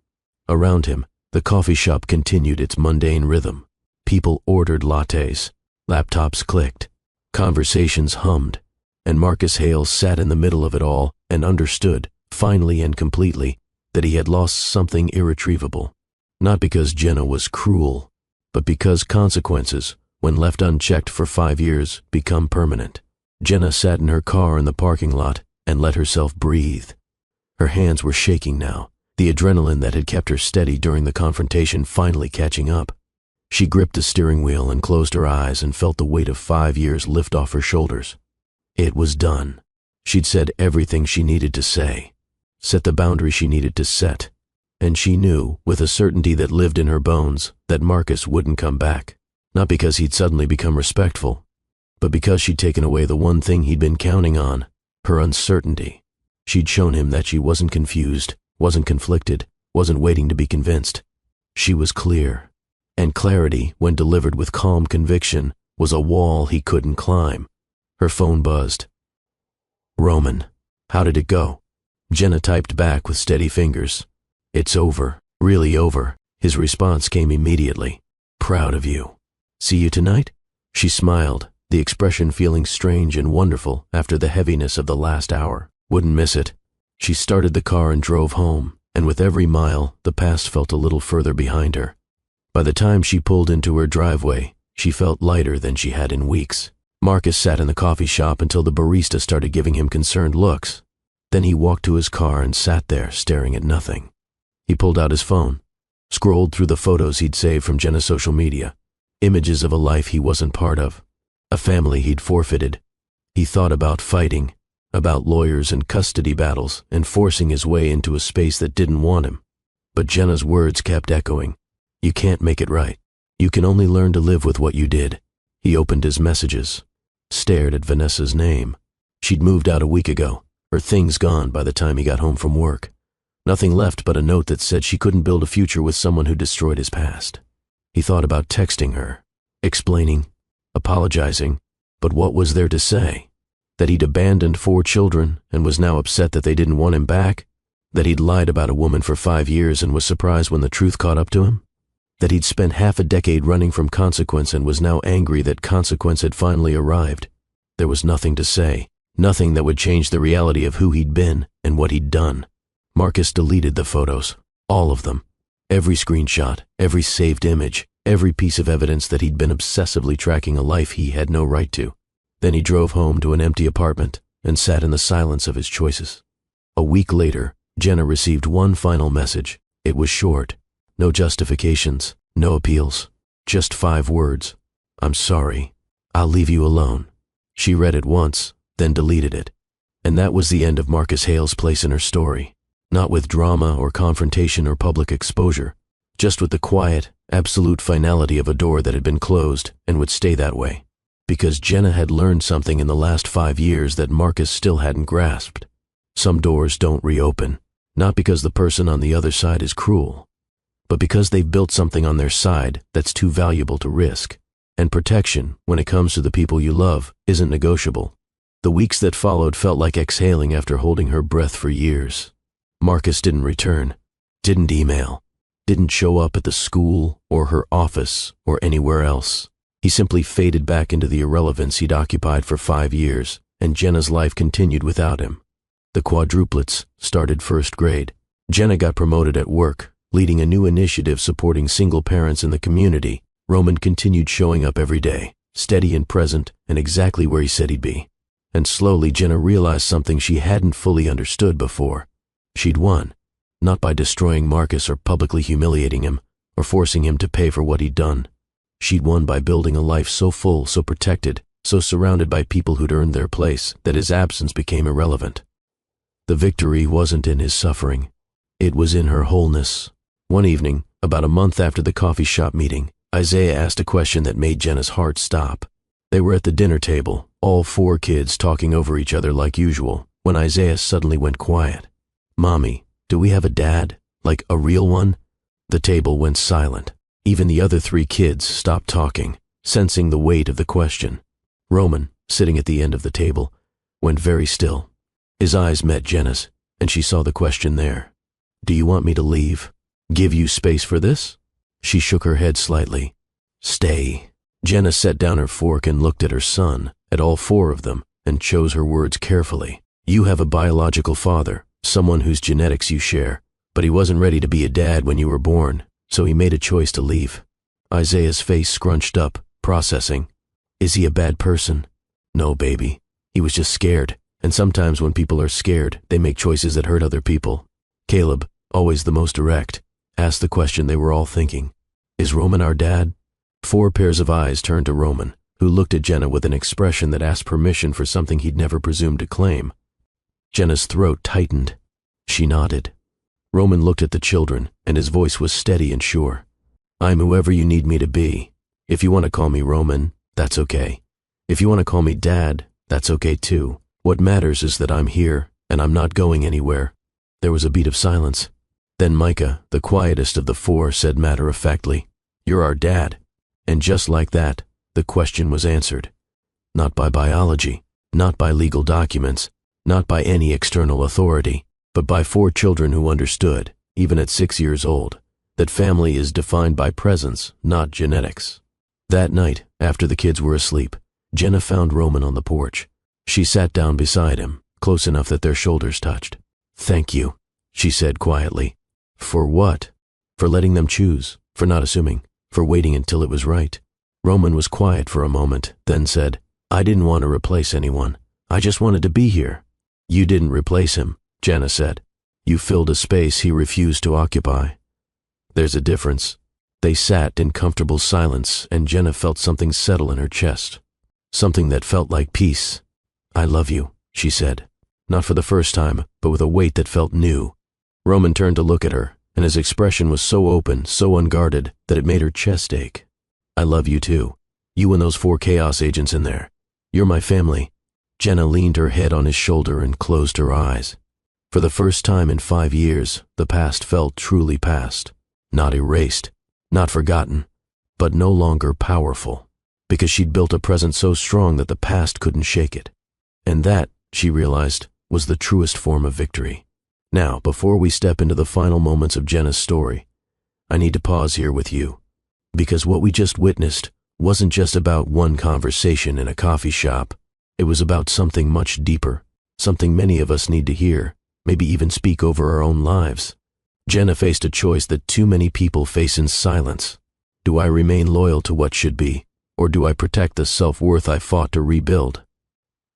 [SPEAKER 1] Around him, the coffee shop continued its mundane rhythm. People ordered lattes. Laptops clicked. Conversations hummed. And Marcus Hale sat in the middle of it all and understood, finally and completely, that he had lost something irretrievable. Not because Jenna was cruel, but because consequences, when left unchecked for 5 years, become permanent. Jenna sat in her car in the parking lot and let herself breathe. Her hands were shaking now, the adrenaline that had kept her steady during the confrontation finally catching up. She gripped the steering wheel and closed her eyes and felt the weight of 5 years lift off her shoulders. It was done. She'd said everything she needed to say, set the boundary she needed to set, and she knew, with a certainty that lived in her bones, that Marcus wouldn't come back. Not because he'd suddenly become respectful, but because she'd taken away the one thing he'd been counting on, her uncertainty. She'd shown him that she wasn't confused, wasn't conflicted, wasn't waiting to be convinced. She was clear. And clarity, when delivered with calm conviction, was a wall he couldn't climb. Her phone buzzed. Roman. How did it go? Jenna typed back with steady fingers. It's over. Really over. His response came immediately. Proud of you. See you tonight? She smiled, the expression feeling strange and wonderful after the heaviness of the last hour. Wouldn't miss it. She started the car and drove home, and with every mile, the past felt a little further behind her. By the time she pulled into her driveway, she felt lighter than she had in weeks. Marcus sat in the coffee shop until the barista started giving him concerned looks. Then he walked to his car and sat there, staring at nothing. He pulled out his phone, scrolled through the photos he'd saved from Jenna's social media, images of a life he wasn't part of, a family he'd forfeited. He thought about fighting, about lawyers and custody battles, and forcing his way into a space that didn't want him. But Jenna's words kept echoing. You can't make it right. You can only learn to live with what you did. He opened his messages, stared at Vanessa's name. She'd moved out a week ago, her things gone by the time he got home from work. Nothing left but a note that said she couldn't build a future with someone who destroyed his past. He thought about texting her, explaining, apologizing, but what was there to say? That he'd abandoned 4 children and was now upset that they didn't want him back? That he'd lied about a woman for 5 years and was surprised when the truth caught up to him? That he'd spent half a decade running from consequence and was now angry that consequence had finally arrived? There was nothing to say, nothing that would change the reality of who he'd been and what he'd done. Marcus deleted the photos, all of them. Every screenshot, every saved image, every piece of evidence that he'd been obsessively tracking a life he had no right to. Then he drove home to an empty apartment and sat in the silence of his choices. A week later, Jenna received one final message. It was short. No justifications, no appeals. Just 5 words. I'm sorry. I'll leave you alone. She read it once, then deleted it. And that was the end of Marcus Hale's place in her story. Not with drama or confrontation or public exposure, just with the quiet, absolute finality of a door that had been closed and would stay that way. Because Jenna had learned something in the last 5 years that Marcus still hadn't grasped. Some doors don't reopen, not because the person on the other side is cruel, but because they've built something on their side that's too valuable to risk. And protection, when it comes to the people you love, isn't negotiable. The weeks that followed felt like exhaling after holding her breath for years. Marcus didn't return, didn't email, didn't show up at the school or her office or anywhere else. He simply faded back into the irrelevance he'd occupied for 5 years, and Jenna's life continued without him. The quadruplets started first grade. Jenna got promoted at work, leading a new initiative supporting single parents in the community. Roman continued showing up every day, steady and present, and exactly where he said he'd be. And slowly Jenna realized something she hadn't fully understood before. She'd won, not by destroying Marcus or publicly humiliating him, or forcing him to pay for what he'd done. She'd won by building a life so full, so protected, so surrounded by people who'd earned their place that his absence became irrelevant. The victory wasn't in his suffering. It was in her wholeness. One evening, about a month after the coffee shop meeting, Isaiah asked a question that made Jenna's heart stop. They were at the dinner table, all 4 kids talking over each other like usual, when Isaiah suddenly went quiet. "Mommy, do we have a dad? Like a real one?" The table went silent. Even the other 3 kids stopped talking, sensing the weight of the question. Roman, sitting at the end of the table, went very still. His eyes met Jenna's, and she saw the question there. "Do you want me to leave? Give you space for this?" She shook her head slightly. "Stay." Jenna set down her fork and looked at her son, at all 4 of them, and chose her words carefully. "You have a biological father, someone whose genetics you share, but he wasn't ready to be a dad when you were born, so he made a choice to leave." Isaiah's face scrunched up, processing. "Is he a bad person?" "No, baby. He was just scared, and sometimes when people are scared, they make choices that hurt other people." Caleb, always the most direct, asked the question they were all thinking. "Is Roman our dad?" 4 pairs of eyes turned to Roman, who looked at Jenna with an expression that asked permission for something he'd never presumed to claim. Jenna's throat tightened. She nodded. Roman looked at the children, and his voice was steady and sure. "I'm whoever you need me to be. If you want to call me Roman, that's okay. If you want to call me Dad, that's okay too. What matters is that I'm here, and I'm not going anywhere." There was a beat of silence. Then Micah, the quietest of the 4, said matter-of-factly, "You're our dad." And just like that, the question was answered. Not by biology, not by legal documents, not by any external authority, but by 4 children who understood, even at 6 years old, that family is defined by presence, not genetics. That night, after the kids were asleep, Jenna found Roman on the porch. She sat down beside him, close enough that their shoulders touched. "Thank you," she said quietly. "For what?" "For letting them choose, for not assuming, for waiting until it was right." Roman was quiet for a moment, then said, "I didn't want to replace anyone. I just wanted to be here." "You didn't replace him," Jenna said. "You filled a space he refused to occupy." "There's a difference." They sat in comfortable silence, and Jenna felt something settle in her chest. Something that felt like peace. "I love you," she said. Not for the first time, but with a weight that felt new. Roman turned to look at her, and his expression was so open, so unguarded, that it made her chest ache. "I love you too. You and those 4 chaos agents in there. You're my family." Jenna leaned her head on his shoulder and closed her eyes. For the first time in 5 years, the past felt truly past. Not erased, not forgotten, but no longer powerful. Because she'd built a present so strong that the past couldn't shake it. And that, she realized, was the truest form of victory. Now, before we step into the final moments of Jenna's story, I need to pause here with you. Because what we just witnessed wasn't just about one conversation in a coffee shop. It was about something much deeper, something many of us need to hear, maybe even speak over our own lives. Jenna faced a choice that too many people face in silence. Do I remain loyal to what should be, or do I protect the self-worth I fought to rebuild?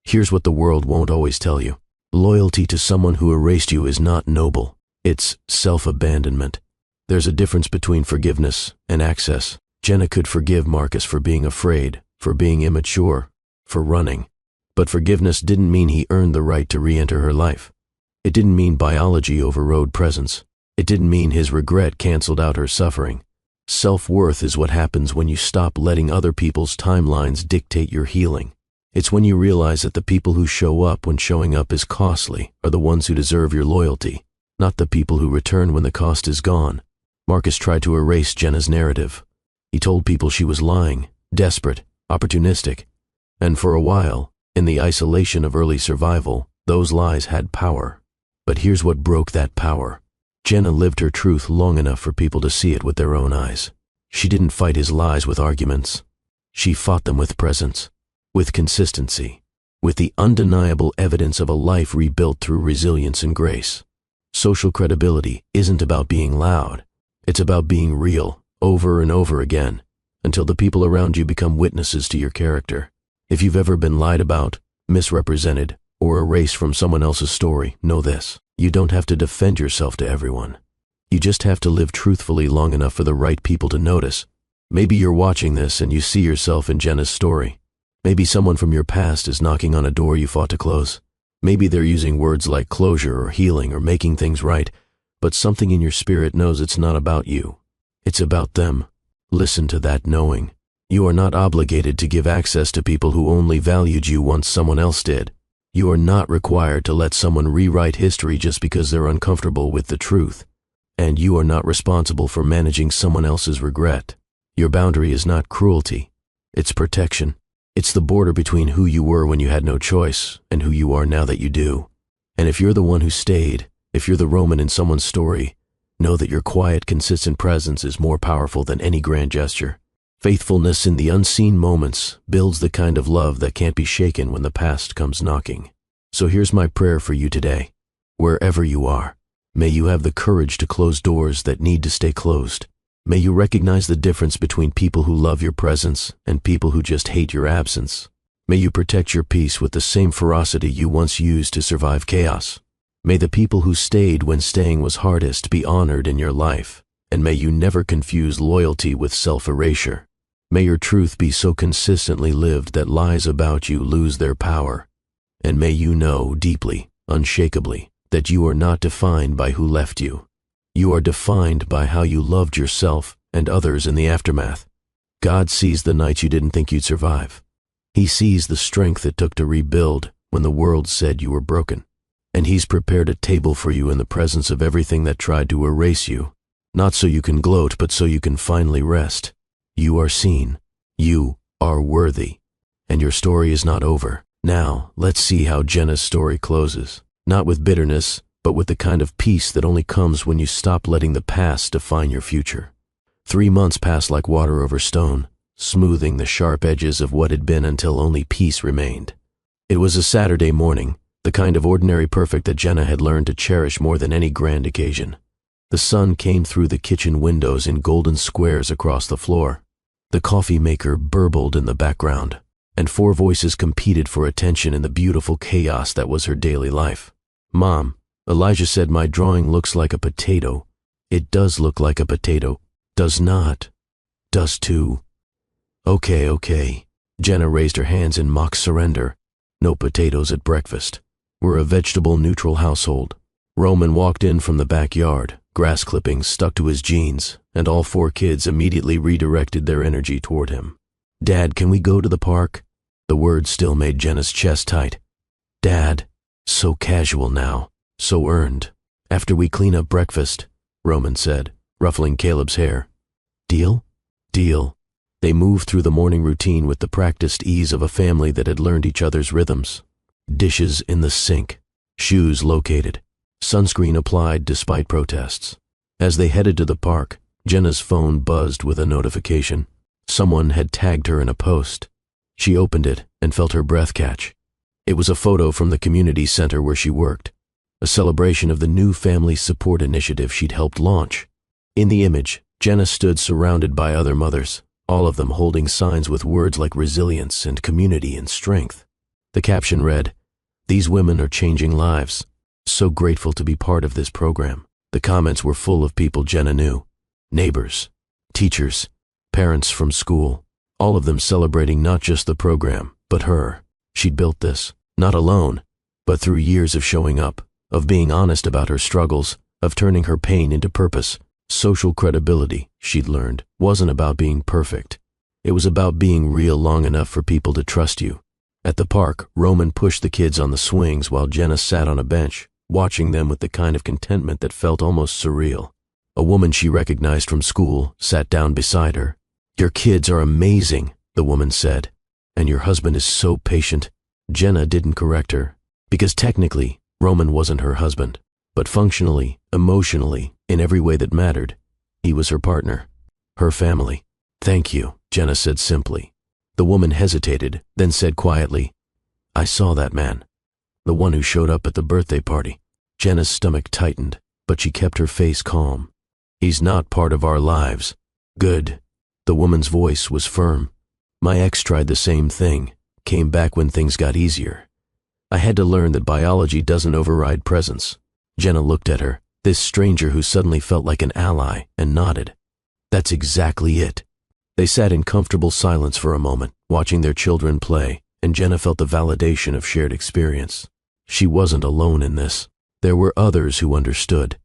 [SPEAKER 1] Here's what the world won't always tell you. Loyalty to someone who erased you is not noble. It's self-abandonment. There's a difference between forgiveness and access. Jenna could forgive Marcus for being afraid, for being immature, for running. But forgiveness didn't mean he earned the right to re-enter her life. It didn't mean biology overrode presence. It didn't mean his regret canceled out her suffering. Self-worth is what happens when you stop letting other people's timelines dictate your healing. It's when you realize that the people who show up when showing up is costly are the ones who deserve your loyalty, not the people who return when the cost is gone. Marcus tried to erase Jenna's narrative. He told people she was lying, desperate, opportunistic. And for a while, in the isolation of early survival, those lies had power. But here's what broke that power. Jenna lived her truth long enough for people to see it with their own eyes. She didn't fight his lies with arguments. She fought them with presence, with consistency, with the undeniable evidence of a life rebuilt through resilience and grace. Social credibility isn't about being loud. It's about being real, over and over again, until the people around you become witnesses to your character. If you've ever been lied about, misrepresented, or erased from someone else's story, know this. You don't have to defend yourself to everyone. You just have to live truthfully long enough for the right people to notice. Maybe you're watching this and you see yourself in Jenna's story. Maybe someone from your past is knocking on a door you fought to close. Maybe they're using words like closure or healing or making things right, but something in your spirit knows it's not about you. It's about them. Listen to that knowing. You are not obligated to give access to people who only valued you once someone else did. You are not required to let someone rewrite history just because they're uncomfortable with the truth. And you are not responsible for managing someone else's regret. Your boundary is not cruelty. It's protection. It's the border between who you were when you had no choice and who you are now that you do. And if you're the one who stayed, if you're the Roman in someone's story, know that your quiet, consistent presence is more powerful than any grand gesture. Faithfulness in the unseen moments builds the kind of love that can't be shaken when the past comes knocking. So here's my prayer for you today. Wherever you are, may you have the courage to close doors that need to stay closed. May you recognize the difference between people who love your presence and people who just hate your absence. May you protect your peace with the same ferocity you once used to survive chaos. May the people who stayed when staying was hardest be honored in your life, and may you never confuse loyalty with self-erasure. May your truth be so consistently lived that lies about you lose their power. And may you know deeply, unshakably, that you are not defined by who left you. You are defined by how you loved yourself and others in the aftermath. God sees the nights you didn't think you'd survive. He sees the strength it took to rebuild when the world said you were broken. And He's prepared a table for you in the presence of everything that tried to erase you, not so you can gloat, but so you can finally rest. You are seen. You are worthy. And your story is not over. Now, let's see how Jenna's story closes. Not with bitterness, but with the kind of peace that only comes when you stop letting the past define your future. 3 months passed like water over stone, smoothing the sharp edges of what had been until only peace remained. It was a Saturday morning, the kind of ordinary perfect that Jenna had learned to cherish more than any grand occasion. The sun came through the kitchen windows in golden squares across the floor. The coffee maker burbled in the background, and 4 voices competed for attention in the beautiful chaos that was her daily life. "Mom, Elijah said my drawing looks like a potato." "It does look like a potato." "Does not." "Does too." Okay. Jenna raised her hands in mock surrender. "No potatoes at breakfast. We're a vegetable-neutral household." Roman walked in from the backyard, grass clippings stuck to his jeans, and all 4 kids immediately redirected their energy toward him. "Dad, can we go to the park?" The words still made Jenna's chest tight. "Dad," so casual now, so earned. "After we clean up breakfast," Roman said, ruffling Caleb's hair. "Deal?" "Deal." They moved through the morning routine with the practiced ease of a family that had learned each other's rhythms. Dishes in the sink, shoes located, sunscreen applied despite protests. As they headed to the park, Jenna's phone buzzed with a notification. Someone had tagged her in a post. She opened it and felt her breath catch. It was a photo from the community center where she worked, a celebration of the new family support initiative she'd helped launch. In the image, Jenna stood surrounded by other mothers, all of them holding signs with words like resilience and community and strength. The caption read, "These women are changing lives. So grateful to be part of this program." The comments were full of people Jenna knew. Neighbors, teachers, parents from school, All of them celebrating not just the program, but her. She'd built this, not alone, but through years of showing up, of being honest about her struggles, of turning her pain into purpose. Social credibility, she'd learned, wasn't about being perfect. It was about being real long enough for people to trust you. At the park, Roman pushed the kids on the swings while Jenna sat on a bench, watching them with the kind of contentment that felt almost surreal. A woman she recognized from school sat down beside her. "Your kids are amazing," the woman said. "And your husband is so patient." Jenna didn't correct her, because technically, Roman wasn't her husband. But functionally, emotionally, in every way that mattered, he was her partner, her family. "Thank you," Jenna said simply. The woman hesitated, then said quietly, "I saw that man. The one who showed up at the birthday party." Jenna's stomach tightened, but she kept her face calm. "He's not part of our lives." "Good." The woman's voice was firm. "My ex tried the same thing, came back when things got easier. I had to learn that biology doesn't override presence." Jenna looked at her, this stranger who suddenly felt like an ally, and nodded. "That's exactly it." They sat in comfortable silence for a moment, watching their children play, and Jenna felt the validation of shared experience. She wasn't alone in this. There were others who understood,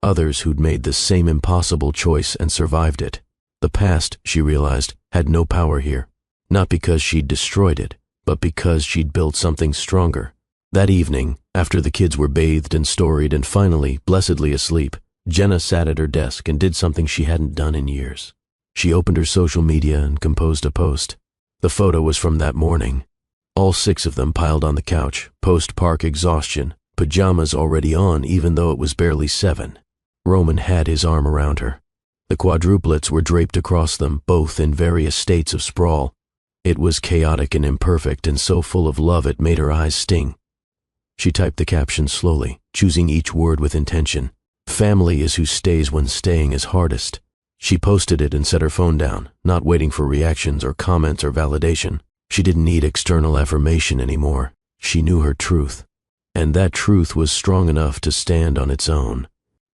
[SPEAKER 1] others who'd made the same impossible choice and survived it. The past, she realized, had no power here, not because she'd destroyed it, but because she'd built something stronger. That evening, after the kids were bathed and storied and finally, blessedly asleep, Jenna sat at her desk and did something she hadn't done in years. She opened her social media and composed a post. The photo was from that morning. All 6 of them piled on the couch, post-park exhaustion, pajamas already on even though it was barely 7. Roman had his arm around her. The quadruplets were draped across them, both in various states of sprawl. It was chaotic and imperfect and so full of love it made her eyes sting. She typed the caption slowly, choosing each word with intention. "Family is who stays when staying is hardest." She posted it and set her phone down, not waiting for reactions or comments or validation. She didn't need external affirmation anymore. She knew her truth. And that truth was strong enough to stand on its own.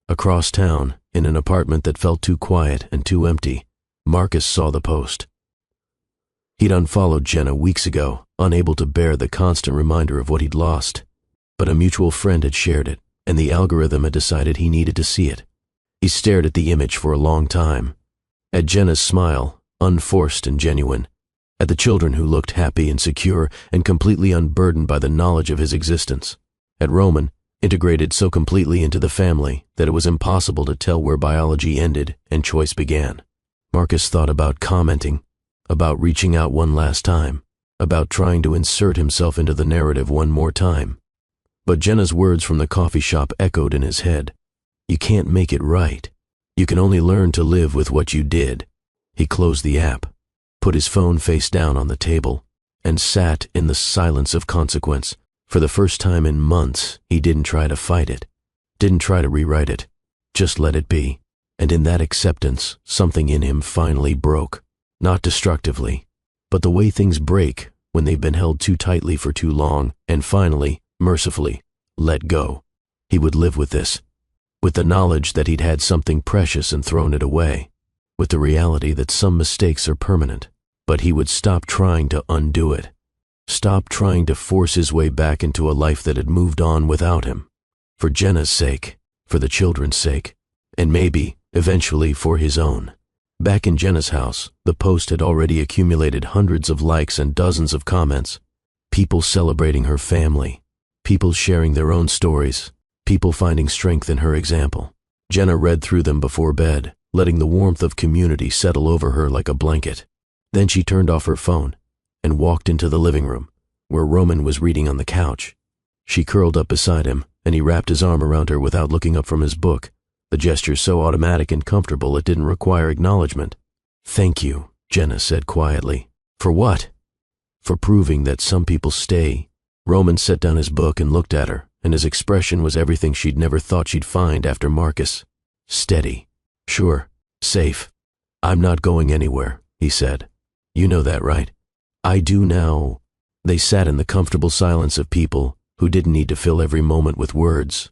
[SPEAKER 1] Across town, in an apartment that felt too quiet and too empty, Marcus saw the post. He'd unfollowed Jenna weeks ago, unable to bear the constant reminder of what he'd lost. But a mutual friend had shared it, and the algorithm had decided he needed to see it. He stared at the image for a long time. At Jenna's smile, unforced and genuine. At the children who looked happy and secure and completely unburdened by the knowledge of his existence. At Roman, integrated so completely into the family that it was impossible to tell where biology ended and choice began. Marcus thought about commenting, about reaching out one last time, about trying to insert himself into the narrative one more time. But Jenna's words from the coffee shop echoed in his head. "You can't make it right. You can only learn to live with what you did." He closed the app, put his phone face down on the table, and sat in the silence of consequence. For the first time in months, he didn't try to fight it, didn't try to rewrite it, just let it be. And in that acceptance, something in him finally broke. Not destructively, but the way things break when they've been held too tightly for too long, and finally, mercifully, let go. He would live with this, with the knowledge that he'd had something precious and thrown it away, with the reality that some mistakes are permanent, but he would stop trying to undo it, stop trying to force his way back into a life that had moved on without him, for Jenna's sake, for the children's sake, and maybe, eventually, for his own. Back in Jenna's house, the post had already accumulated hundreds of likes and dozens of comments, people celebrating her family, people sharing their own stories, people finding strength in her example. Jenna read through them before bed, letting the warmth of community settle over her like a blanket. Then she turned off her phone and walked into the living room, where Roman was reading on the couch. She curled up beside him, and he wrapped his arm around her without looking up from his book, the gesture so automatic and comfortable it didn't require acknowledgement. "Thank you," Jenna said quietly. "For what?" "For proving that some people stay." Roman set down his book and looked at her, and his expression was everything she'd never thought she'd find after Marcus. Steady. "Sure. Safe. I'm not going anywhere," he said. "You know that, right?" "I do now." They sat in the comfortable silence of people who didn't need to fill every moment with words,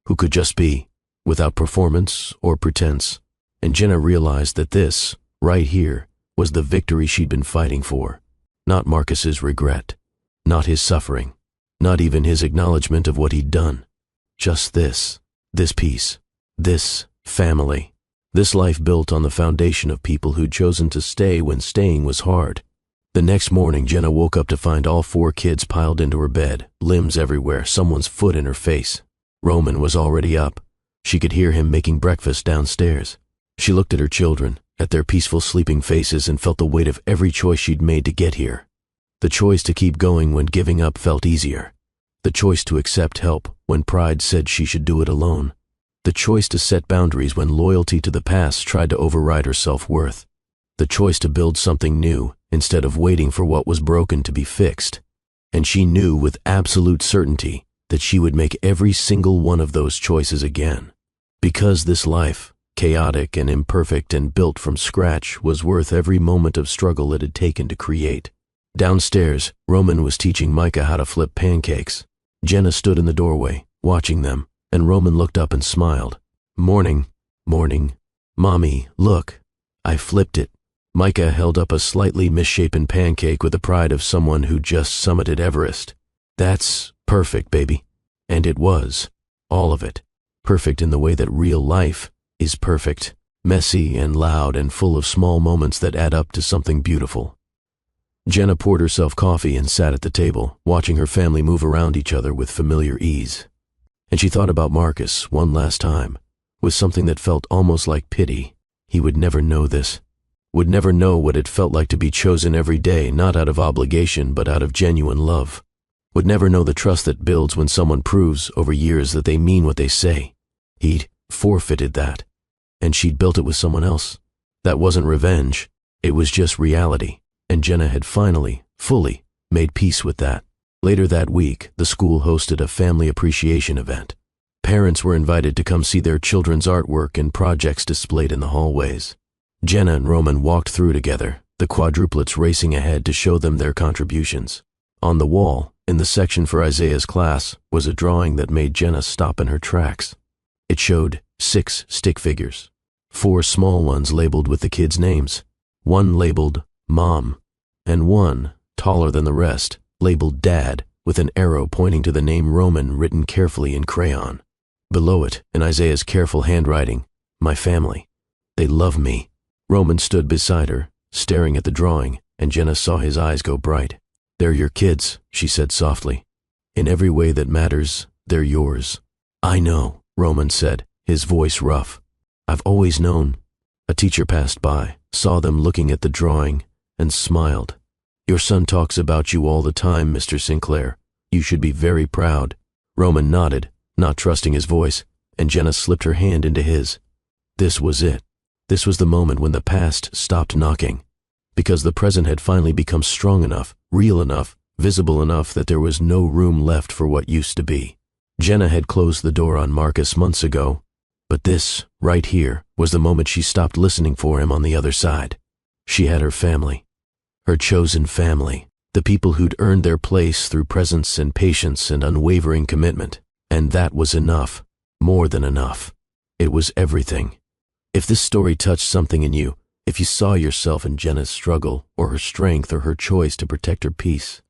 [SPEAKER 1] who could just be, without performance or pretense. And Jenna realized that this, right here, was the victory she'd been fighting for. Not Marcus's regret, not his suffering, not even his acknowledgement of what he'd done. Just this peace, this family, this life built on the foundation of people who'd chosen to stay when staying was hard. The next morning, Jenna woke up to find all 4 kids piled into her bed, limbs everywhere, someone's foot in her face. Roman was already up. She could hear him making breakfast downstairs. She looked at her children, at their peaceful sleeping faces, and felt the weight of every choice she'd made to get here. The choice to keep going when giving up felt easier. The choice to accept help when pride said she should do it alone. The choice to set boundaries when loyalty to the past tried to override her self-worth. The choice to build something new instead of waiting for what was broken to be fixed. And she knew with absolute certainty that she would make every single one of those choices again. Because this life, chaotic and imperfect and built from scratch, was worth every moment of struggle it had taken to create. Downstairs, Roman was teaching Micah how to flip pancakes. Jenna stood in the doorway, watching them, and Roman looked up and smiled. "Morning, morning. Mommy, look. I flipped it." Micah held up a slightly misshapen pancake with the pride of someone who just summited Everest. "That's perfect, baby." And it was. All of it. Perfect in the way that real life is perfect. Messy and loud and full of small moments that add up to something beautiful. Jenna poured herself coffee and sat at the table, watching her family move around each other with familiar ease. And she thought about Marcus one last time, with something that felt almost like pity. He would never know this. Would never know what it felt like to be chosen every day, not out of obligation, but out of genuine love. Would never know the trust that builds when someone proves over years that they mean what they say. He'd forfeited that. And she'd built it with someone else. That wasn't revenge. It was just reality. And Jenna had finally, fully, made peace with that. Later that week, the school hosted a family appreciation event. Parents were invited to come see their children's artwork and projects displayed in the hallways. Jenna and Roman walked through together, the quadruplets racing ahead to show them their contributions. On the wall, in the section for Isaiah's class, was a drawing that made Jenna stop in her tracks. It showed 6 stick figures, 4 small ones labeled with the kids' names, 1 labeled Mom, and 1, taller than the rest, labeled Dad, with an arrow pointing to the name Roman written carefully in crayon. Below it, in Isaiah's careful handwriting, "My family. They love me." Roman stood beside her, staring at the drawing, and Jenna saw his eyes go bright. "They're your kids," she said softly. "In every way that matters, they're yours." "I know," Roman said, his voice rough. "I've always known." A teacher passed by, saw them looking at the drawing, and smiled. "Your son talks about you all the time, Mr. Sinclair. You should be very proud." Roman nodded, not trusting his voice, and Jenna slipped her hand into his. This was it. This was the moment when the past stopped knocking, because the present had finally become strong enough, real enough, visible enough that there was no room left for what used to be. Jenna had closed the door on Marcus months ago, but this, right here, was the moment she stopped listening for him on the other side. She had her family. Her chosen family, the people who'd earned their place through presence and patience and unwavering commitment. And that was enough, more than enough. It was everything. If this story touched something in you, if you saw yourself in Jenna's struggle, or her strength, or her choice to protect her peace,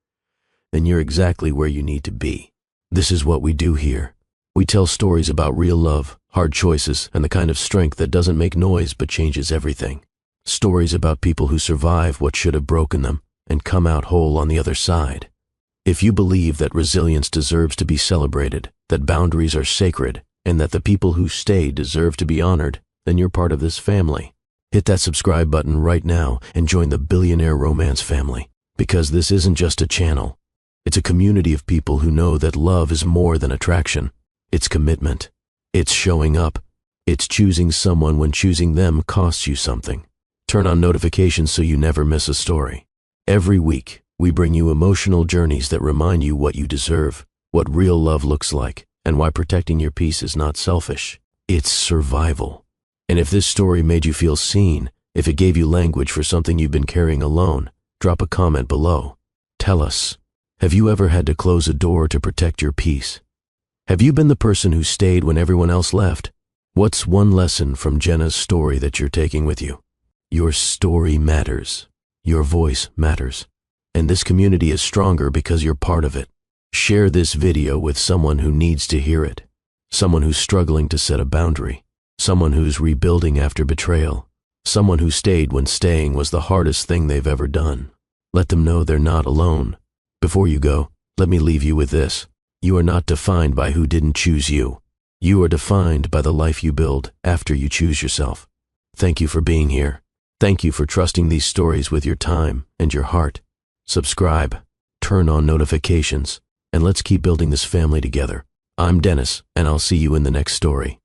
[SPEAKER 1] then you're exactly where you need to be. This is what we do here. We tell stories about real love, hard choices, and the kind of strength that doesn't make noise but changes everything. Stories about people who survive what should have broken them and come out whole on the other side. If you believe that resilience deserves to be celebrated, that boundaries are sacred, and that the people who stay deserve to be honored, then you're part of this family. Hit that subscribe button right now and join the Billionaire Romance family, because this isn't just a channel. It's a community of people who know that love is more than attraction. It's commitment. It's showing up. It's choosing someone when choosing them costs you something. Turn on notifications so you never miss a story. Every week, we bring you emotional journeys that remind you what you deserve, what real love looks like, and why protecting your peace is not selfish. It's survival. And if this story made you feel seen, if it gave you language for something you've been carrying alone, drop a comment below. Tell us, have you ever had to close a door to protect your peace? Have you been the person who stayed when everyone else left? What's one lesson from Jenna's story that you're taking with you? Your story matters. Your voice matters. And this community is stronger because you're part of it. Share this video with someone who needs to hear it. Someone who's struggling to set a boundary. Someone who's rebuilding after betrayal. Someone who stayed when staying was the hardest thing they've ever done. Let them know they're not alone. Before you go, let me leave you with this. You are not defined by who didn't choose you. You are defined by the life you build after you choose yourself. Thank you for being here. Thank you for trusting these stories with your time and your heart. Subscribe, turn on notifications, and let's keep building this family together. I'm Dennis, and I'll see you in the next story.